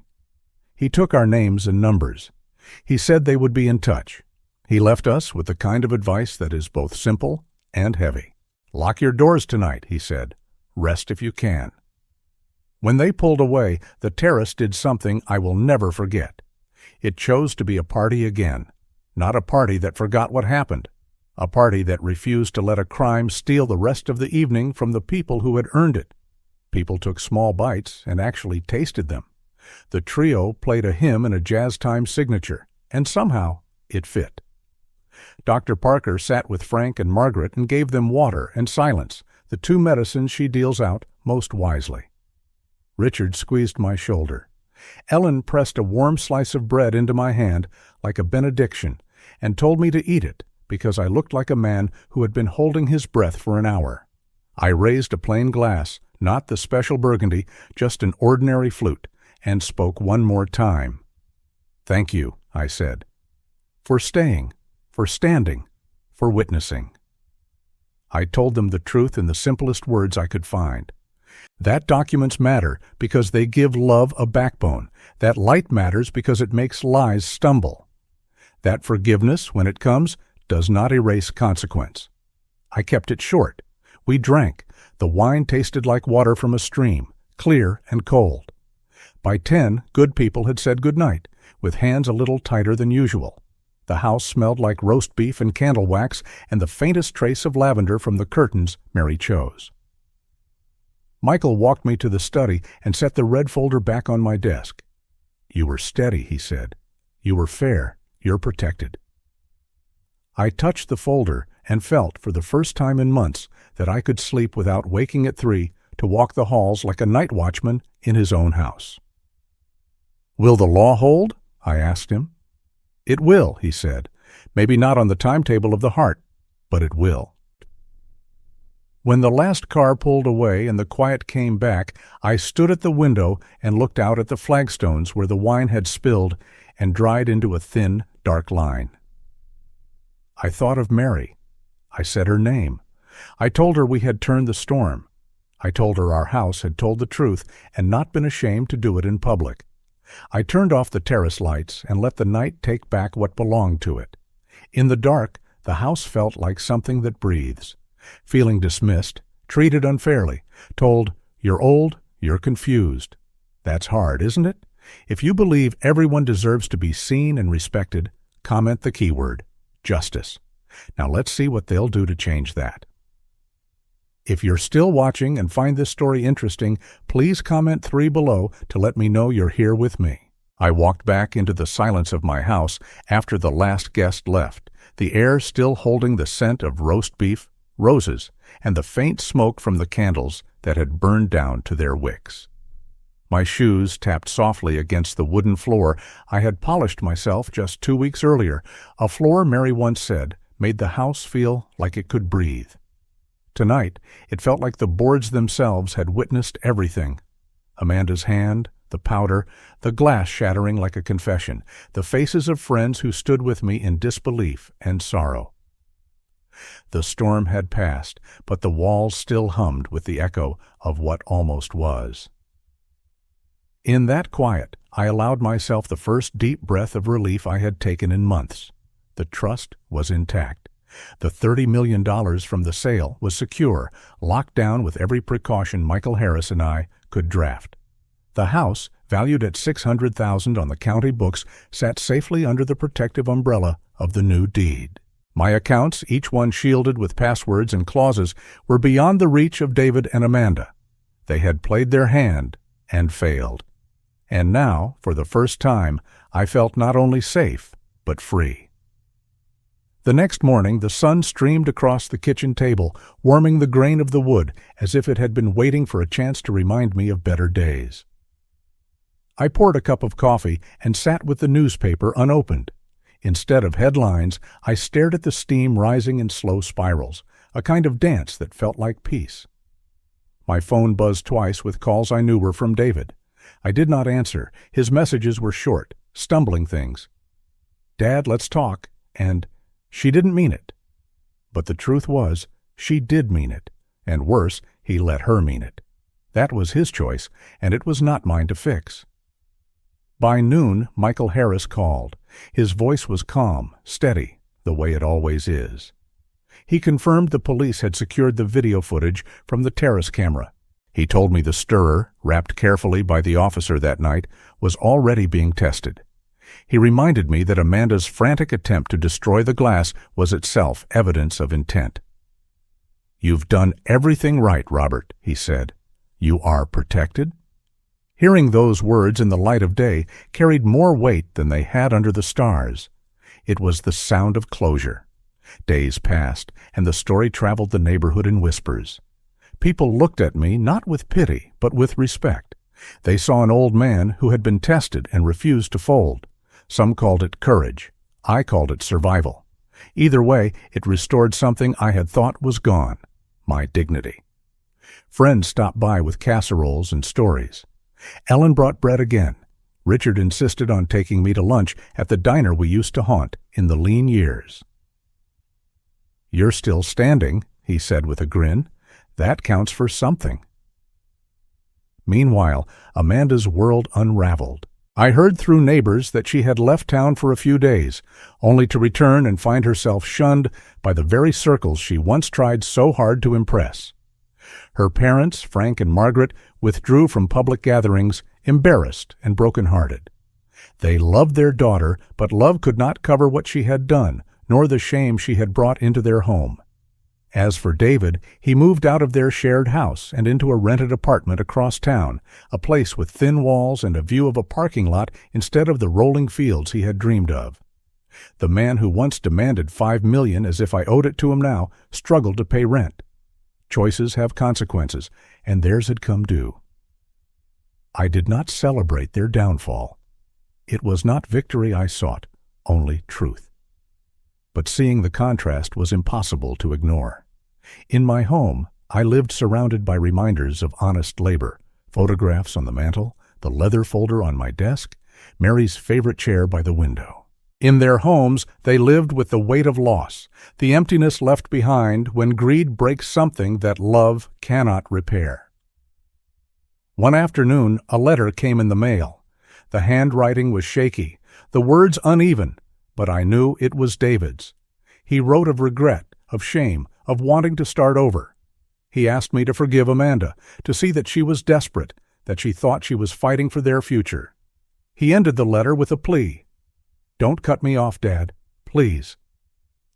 S1: He took our names and numbers. He said they would be in touch. He left us with the kind of advice that is both simple and heavy. "Lock your doors tonight," he said. "Rest if you can." When they pulled away, the terrace did something I will never forget. It chose to be a party again, not a party that forgot what happened, a party that refused to let a crime steal the rest of the evening from the people who had earned it. People took small bites and actually tasted them. The trio played a hymn in a jazz time signature, and somehow it fit. Dr. Parker sat with Frank and Margaret and gave them water and silence, the 2 medicines she deals out most wisely. Richard squeezed my shoulder. Ellen pressed a warm slice of bread into my hand like a benediction and told me to eat it because I looked like a man who had been holding his breath for an hour. I raised a plain glass, not the special burgundy, just an ordinary flute, and spoke one more time. "Thank you," I said. "For staying, for standing, for witnessing." I told them the truth in the simplest words I could find. That documents matter because they give love a backbone. That light matters because it makes lies stumble. That forgiveness, when it comes, does not erase consequence. I kept it short. We drank. The wine tasted like water from a stream, clear and cold. By 10, good people had said good night, with hands a little tighter than usual. The house smelled like roast beef and candle wax and the faintest trace of lavender from the curtains Mary chose. Michael walked me to the study and set the red folder back on my desk. "You were steady," he said. "You were fair. You're protected." I touched the folder and felt, for the first time in months, that I could sleep without waking at 3 to walk the halls like a night watchman in his own house. "Will the law hold?" I asked him. "It will," he said. "Maybe not on the timetable of the heart, but it will." When the last car pulled away and the quiet came back, I stood at the window and looked out at the flagstones where the wine had spilled and dried into a thin, dark line. I thought of Mary. I said her name. I told her we had turned the storm. I told her our house had told the truth and not been ashamed to do it in public. I turned off the terrace lights and let the night take back what belonged to it. In the dark, the house felt like something that breathes. Feeling dismissed, treated unfairly, told, "You're old, you're confused." That's hard, isn't it? If you believe everyone deserves to be seen and respected, comment the keyword, justice. Now let's see what they'll do to change that. If you're still watching and find this story interesting, please comment 3 below to let me know you're here with me. I walked back into the silence of my house after the last guest left, the air still holding the scent of roast beef, roses, and the faint smoke from the candles that had burned down to their wicks. My shoes tapped softly against the wooden floor I had polished myself just 2 weeks earlier, a floor Mary once said made the house feel like it could breathe. Tonight, it felt like the boards themselves had witnessed everything. Amanda's hand, the powder, the glass shattering like a confession, the faces of friends who stood with me in disbelief and sorrow. The storm had passed, but the walls still hummed with the echo of what almost was. In that quiet, I allowed myself the first deep breath of relief I had taken in months. The trust was intact. The $30 million from the sale was secure, locked down with every precaution Michael Harris and I could draft. The house, valued at $600,000 on the county books, sat safely under the protective umbrella of the new deed. My accounts, each one shielded with passwords and clauses, were beyond the reach of David and Amanda. They had played their hand and failed. And now, for the first time, I felt not only safe, but free. The next morning, the sun streamed across the kitchen table, warming the grain of the wood as if it had been waiting for a chance to remind me of better days. I poured a cup of coffee and sat with the newspaper unopened. Instead of headlines, I stared at the steam rising in slow spirals, a kind of dance that felt like peace. My phone buzzed twice with calls I knew were from David. I did not answer. His messages were short, stumbling things. "Dad, let's talk," and "She didn't mean it." But the truth was, she did mean it, and worse, he let her mean it. That was his choice, and it was not mine to fix. By noon, Michael Harris called. His voice was calm, steady, the way it always is. He confirmed the police had secured the video footage from the terrace camera. He told me the stirrer, wrapped carefully by the officer that night, was already being tested. He reminded me that Amanda's frantic attempt to destroy the glass was itself evidence of intent. "You've done everything right, Robert," he said. "You are protected?" Hearing those words in the light of day carried more weight than they had under the stars. It was the sound of closure. Days passed, and the story traveled the neighborhood in whispers. People looked at me not with pity, but with respect. They saw an old man who had been tested and refused to fold. Some called it courage. I called it survival. Either way, it restored something I had thought was gone, my dignity. Friends stopped by with casseroles and stories. Ellen brought bread again. Richard insisted on taking me to lunch at the diner we used to haunt in the lean years. "You're still standing," he said with a grin. "That counts for something." Meanwhile, Amanda's world unraveled. I heard through neighbors that she had left town for a few days, only to return and find herself shunned by the very circles she once tried so hard to impress. Her parents, Frank and Margaret, withdrew from public gatherings, embarrassed and broken-hearted. They loved their daughter, but love could not cover what she had done, nor the shame she had brought into their home. As for David, he moved out of their shared house and into a rented apartment across town, a place with thin walls and a view of a parking lot instead of the rolling fields he had dreamed of. The man who once demanded $5 million as if I owed it to him now struggled to pay rent. Choices have consequences, and theirs had come due. I did not celebrate their downfall. It was not victory I sought, only truth. But seeing the contrast was impossible to ignore. In my home, I lived surrounded by reminders of honest labor, photographs on the mantel, the leather folder on my desk, Mary's favorite chair by the window. In their homes, they lived with the weight of loss, the emptiness left behind when greed breaks something that love cannot repair. One afternoon, a letter came in the mail. The handwriting was shaky, the words uneven, but I knew it was David's. He wrote of regret, of shame, of wanting to start over. He asked me to forgive Amanda, to see that she was desperate, that she thought she was fighting for their future. He ended the letter with a plea. "Don't cut me off, Dad. Please."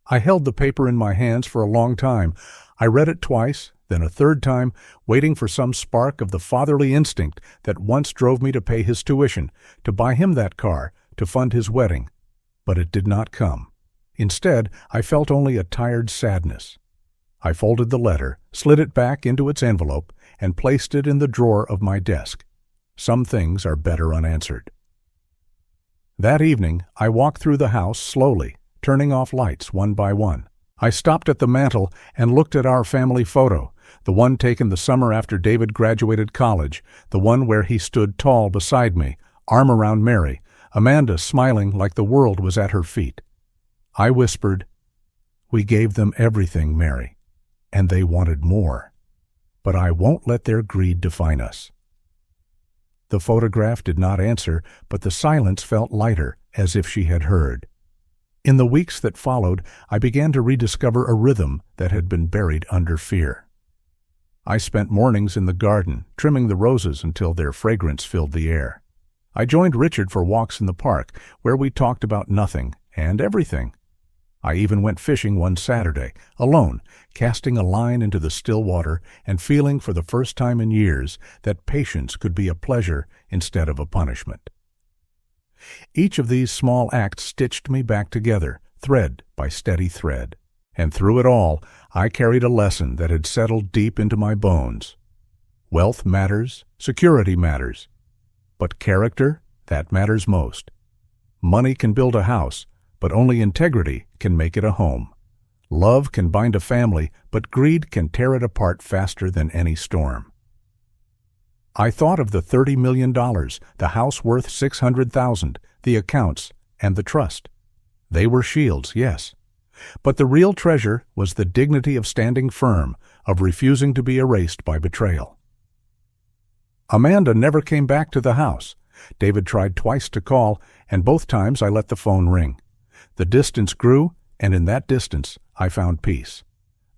S1: I held the paper in my hands for a long time. I read it twice, then a third time, waiting for some spark of the fatherly instinct that once drove me to pay his tuition, to buy him that car, to fund his wedding. But it did not come. Instead, I felt only a tired sadness. I folded the letter, slid it back into its envelope, and placed it in the drawer of my desk. Some things are better unanswered. That evening, I walked through the house slowly, turning off lights one by one. I stopped at the mantel and looked at our family photo, the one taken the summer after David graduated college, the one where he stood tall beside me, arm around Mary, Amanda smiling like the world was at her feet. I whispered, "We gave them everything, Mary, and they wanted more. But I won't let their greed define us." The photograph did not answer, but the silence felt lighter, as if she had heard. In the weeks that followed, I began to rediscover a rhythm that had been buried under fear. I spent mornings in the garden, trimming the roses until their fragrance filled the air. I joined Richard for walks in the park, where we talked about nothing and everything. I even went fishing one Saturday, alone, casting a line into the still water and feeling for the first time in years that patience could be a pleasure instead of a punishment. Each of these small acts stitched me back together, thread by steady thread. And through it all, I carried a lesson that had settled deep into my bones. Wealth matters, security matters, but character, that matters most. Money can build a house, but only integrity can make it a home. Love can bind a family, but greed can tear it apart faster than any storm. I thought of the $30 million, the house worth $600,000, the accounts, and the trust. They were shields, yes. But the real treasure was the dignity of standing firm, of refusing to be erased by betrayal. Amanda never came back to the house. David tried twice to call, and both times I let the phone ring. The distance grew, and in that distance I found peace.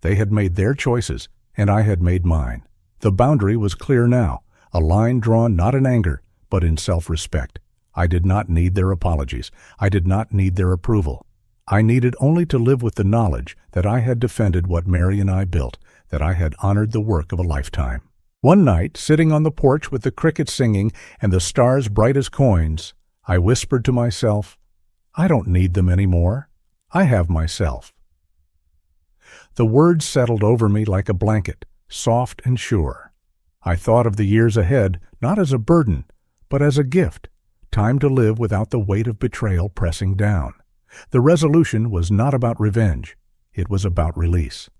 S1: They had made their choices, and I had made mine. The boundary was clear now, a line drawn not in anger, but in self-respect. I did not need their apologies. I did not need their approval. I needed only to live with the knowledge that I had defended what Mary and I built, that I had honored the work of a lifetime. One night, sitting on the porch with the crickets singing and the stars bright as coins, I whispered to myself, "I don't need them anymore. I have myself." The words settled over me like a blanket, soft and sure. I thought of the years ahead not as a burden, but as a gift, time to live without the weight of betrayal pressing down. The resolution was not about revenge. It was about release.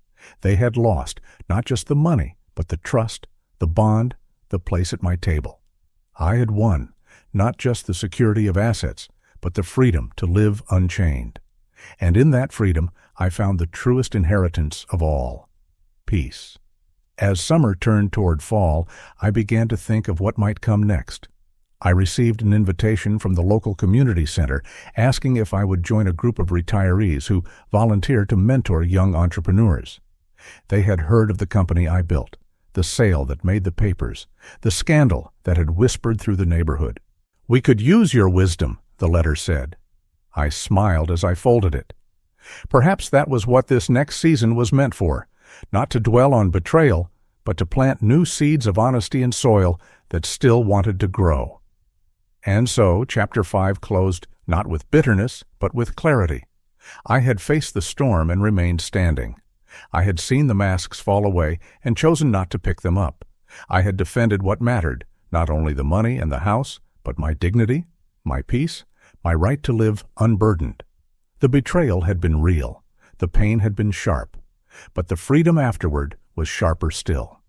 S1: They had lost not just the money, but the trust, the bond, the place at my table. I had won not just the security of assets, but the freedom to live unchained. And in that freedom, I found the truest inheritance of all, peace. As summer turned toward fall, I began to think of what might come next. I received an invitation from the local community center asking if I would join a group of retirees who volunteered to mentor young entrepreneurs. They had heard of the company I built, the sale that made the papers, the scandal that had whispered through the neighborhood. "We could use your wisdom," the letter said. I smiled as I folded it. Perhaps that was what this next season was meant for, not to dwell on betrayal, but to plant new seeds of honesty in soil that still wanted to grow. And so, Chapter 5 closed not with bitterness, but with clarity. I had faced the storm and remained standing. I had seen the masks fall away and chosen not to pick them up. I had defended what mattered, not only the money and the house, but my dignity, my peace, my right to live unburdened. The betrayal had been real. The pain had been sharp. But the freedom afterward was sharper still.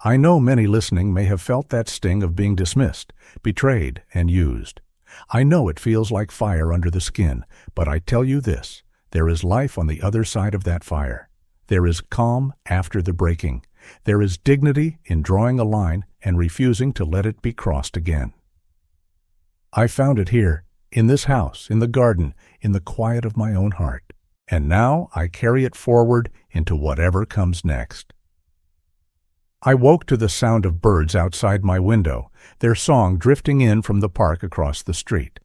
S1: I know many listening may have felt that sting of being dismissed, betrayed, and used. I know it feels like fire under the skin, but I tell you this, there is life on the other side of that fire. There is calm after the breaking. There is dignity in drawing a line and refusing to let it be crossed again. I found it here, in this house, in the garden, in the quiet of my own heart. And now I carry it forward into whatever comes next. I woke to the sound of birds outside my window, their song drifting in from the park across the street.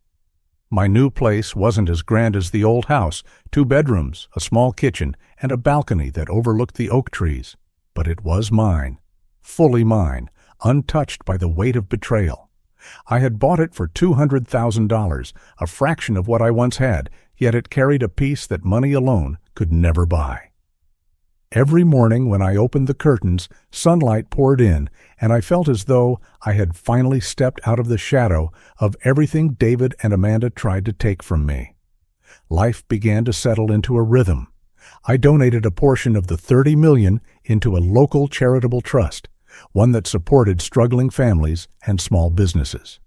S1: My new place wasn't as grand as the old house, 2 bedrooms, a small kitchen, and a balcony that overlooked the oak trees. But it was mine, fully mine, untouched by the weight of betrayal. I had bought it for $200,000, a fraction of what I once had, yet it carried a peace that money alone could never buy. Every morning when I opened the curtains, sunlight poured in, and I felt as though I had finally stepped out of the shadow of everything David and Amanda tried to take from me. Life began to settle into a rhythm. I donated a portion of the $30 million into a local charitable trust, one that supported struggling families and small businesses.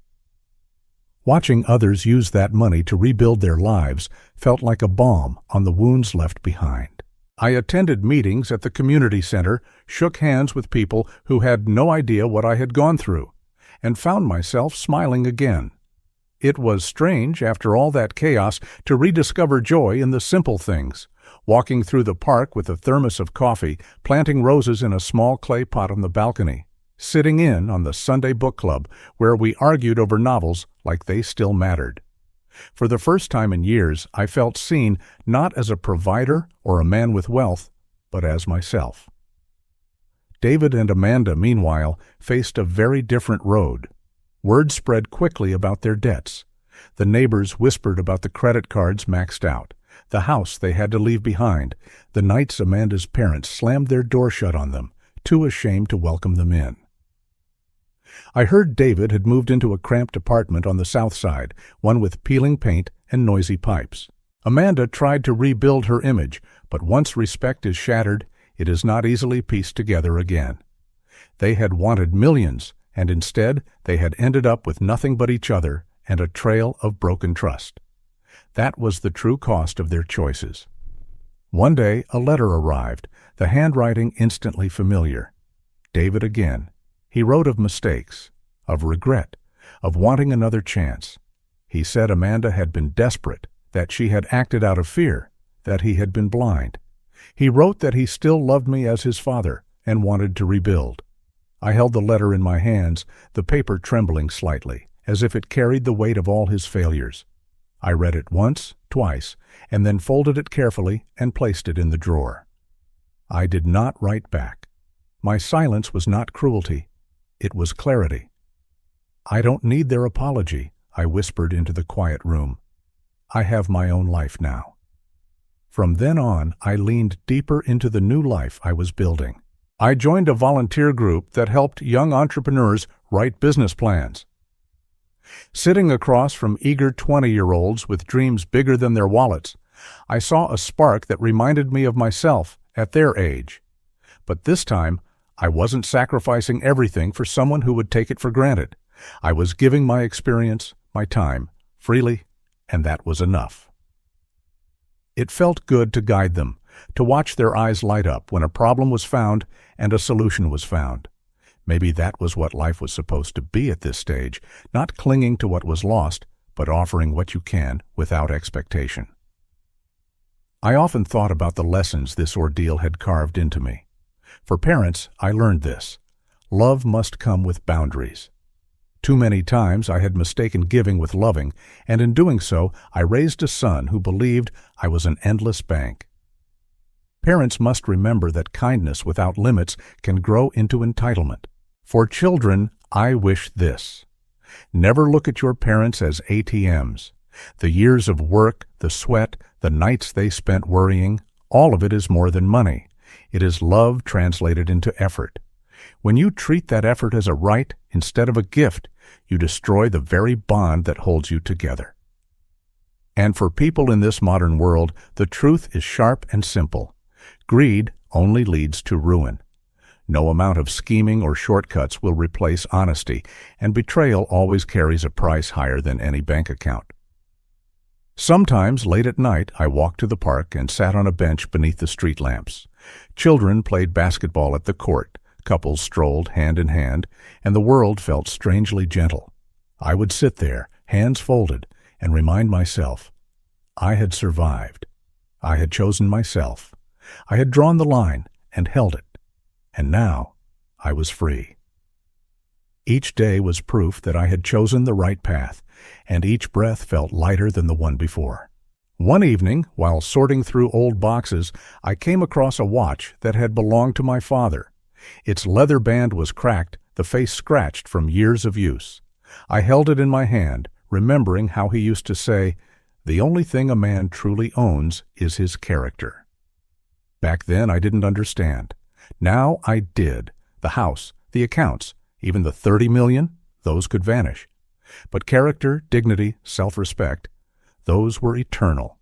S1: Watching others use that money to rebuild their lives felt like a balm on the wounds left behind. I attended meetings at the community center, shook hands with people who had no idea what I had gone through, and found myself smiling again. It was strange, after all that chaos, to rediscover joy in the simple things. Walking through the park with a thermos of coffee, planting roses in a small clay pot on the balcony, sitting in on the Sunday book club where we argued over novels like they still mattered. For the first time in years, I felt seen not as a provider or a man with wealth, but as myself. David and Amanda, meanwhile, faced a very different road. Word spread quickly about their debts. The neighbors whispered about the credit cards maxed out, the house they had to leave behind, the nights Amanda's parents slammed their door shut on them, too ashamed to welcome them in. I heard David had moved into a cramped apartment on the south side, one with peeling paint and noisy pipes. Amanda tried to rebuild her image, but once respect is shattered, it is not easily pieced together again. They had wanted millions, and instead they had ended up with nothing but each other and a trail of broken trust. That was the true cost of their choices. One day a letter arrived, the handwriting instantly familiar. David again. He wrote of mistakes, of regret, of wanting another chance. He said Amanda had been desperate, that she had acted out of fear, that he had been blind. He wrote that he still loved me as his father and wanted to rebuild. I held the letter in my hands, the paper trembling slightly, as if it carried the weight of all his failures. I read it once, twice, and then folded it carefully and placed it in the drawer. I did not write back. My silence was not cruelty. It was clarity. I don't need their apology, I whispered into the quiet room. I have my own life now. From then on, I leaned deeper into the new life I was building. I joined a volunteer group that helped young entrepreneurs write business plans. Sitting across from eager 20-year-olds with dreams bigger than their wallets, I saw a spark that reminded me of myself at their age. But this time, I wasn't sacrificing everything for someone who would take it for granted. I was giving my experience, my time, freely, and that was enough. It felt good to guide them, to watch their eyes light up when a problem was found and a solution was found. Maybe that was what life was supposed to be at this stage, not clinging to what was lost, but offering what you can without expectation. I often thought about the lessons this ordeal had carved into me. For parents, I learned this. Love must come with boundaries. Too many times I had mistaken giving with loving, and in doing so, I raised a son who believed I was an endless bank. Parents must remember that kindness without limits can grow into entitlement. For children, I wish this. Never look at your parents as ATMs. The years of work, the sweat, the nights they spent worrying, all of it is more than money. It is love translated into effort. When you treat that effort as a right instead of a gift, you destroy the very bond that holds you together. And for people in this modern world, the truth is sharp and simple. Greed only leads to ruin. No amount of scheming or shortcuts will replace honesty, and betrayal always carries a price higher than any bank account. Sometimes, late at night, I walked to the park and sat on a bench beneath the street lamps. Children played basketball at the court, couples strolled hand in hand, and the world felt strangely gentle. I would sit there, hands folded, and remind myself, I had survived. I had chosen myself. I had drawn the line and held it. And now I was free. Each day was proof that I had chosen the right path, and each breath felt lighter than the one before. One evening, while sorting through old boxes, I came across a watch that had belonged to my father, Its leather band was cracked, the face scratched from years of use. I held it in my hand, remembering how he used to say, "The only thing a man truly owns is his character." Back then I didn't understand. Now I did. The house, the accounts, even the 30 million, those could vanish. But character, dignity, self-respect, those were eternal.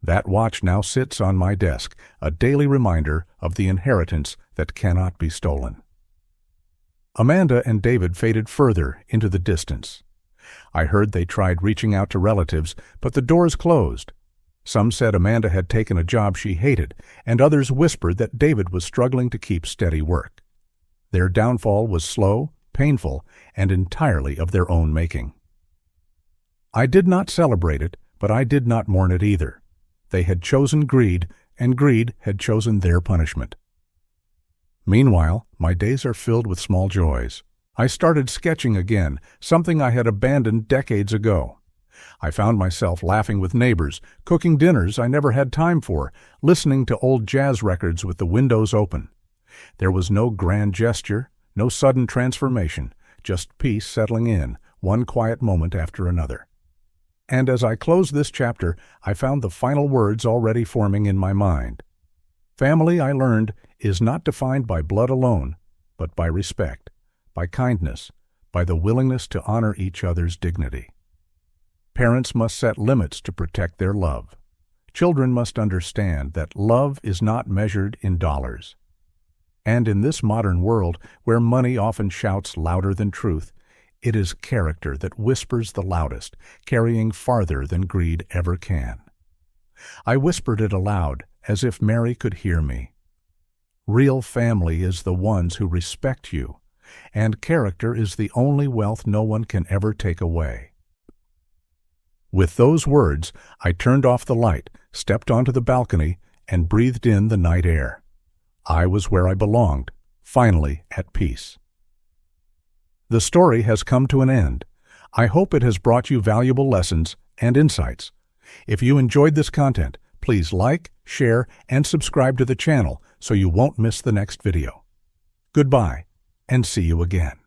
S1: That watch now sits on my desk, a daily reminder of the inheritance that cannot be stolen. Amanda and David faded further into the distance. I heard they tried reaching out to relatives, but the doors closed. Some said Amanda had taken a job she hated, and others whispered that David was struggling to keep steady work. Their downfall was slow, painful, and entirely of their own making. I did not celebrate it, but I did not mourn it either. They had chosen greed, and greed had chosen their punishment. Meanwhile, my days are filled with small joys. I started sketching again, something I had abandoned decades ago. I found myself laughing with neighbors, cooking dinners I never had time for, listening to old jazz records with the windows open. There was no grand gesture, no sudden transformation, just peace settling in, one quiet moment after another. And as I closed this chapter, I found the final words already forming in my mind. Family, I learned, is not defined by blood alone, but by respect, by kindness, by the willingness to honor each other's dignity. Parents must set limits to protect their love. Children must understand that love is not measured in dollars. And in this modern world, where money often shouts louder than truth, it is character that whispers the loudest, carrying farther than greed ever can. I whispered it aloud, as if Mary could hear me. Real family is the ones who respect you, and character is the only wealth no one can ever take away. With those words, I turned off the light, stepped onto the balcony, and breathed in the night air. I was where I belonged, finally at peace. The story has come to an end. I hope it has brought you valuable lessons and insights. If you enjoyed this content, please like, share, and subscribe to the channel so you won't miss the next video. Goodbye, and see you again.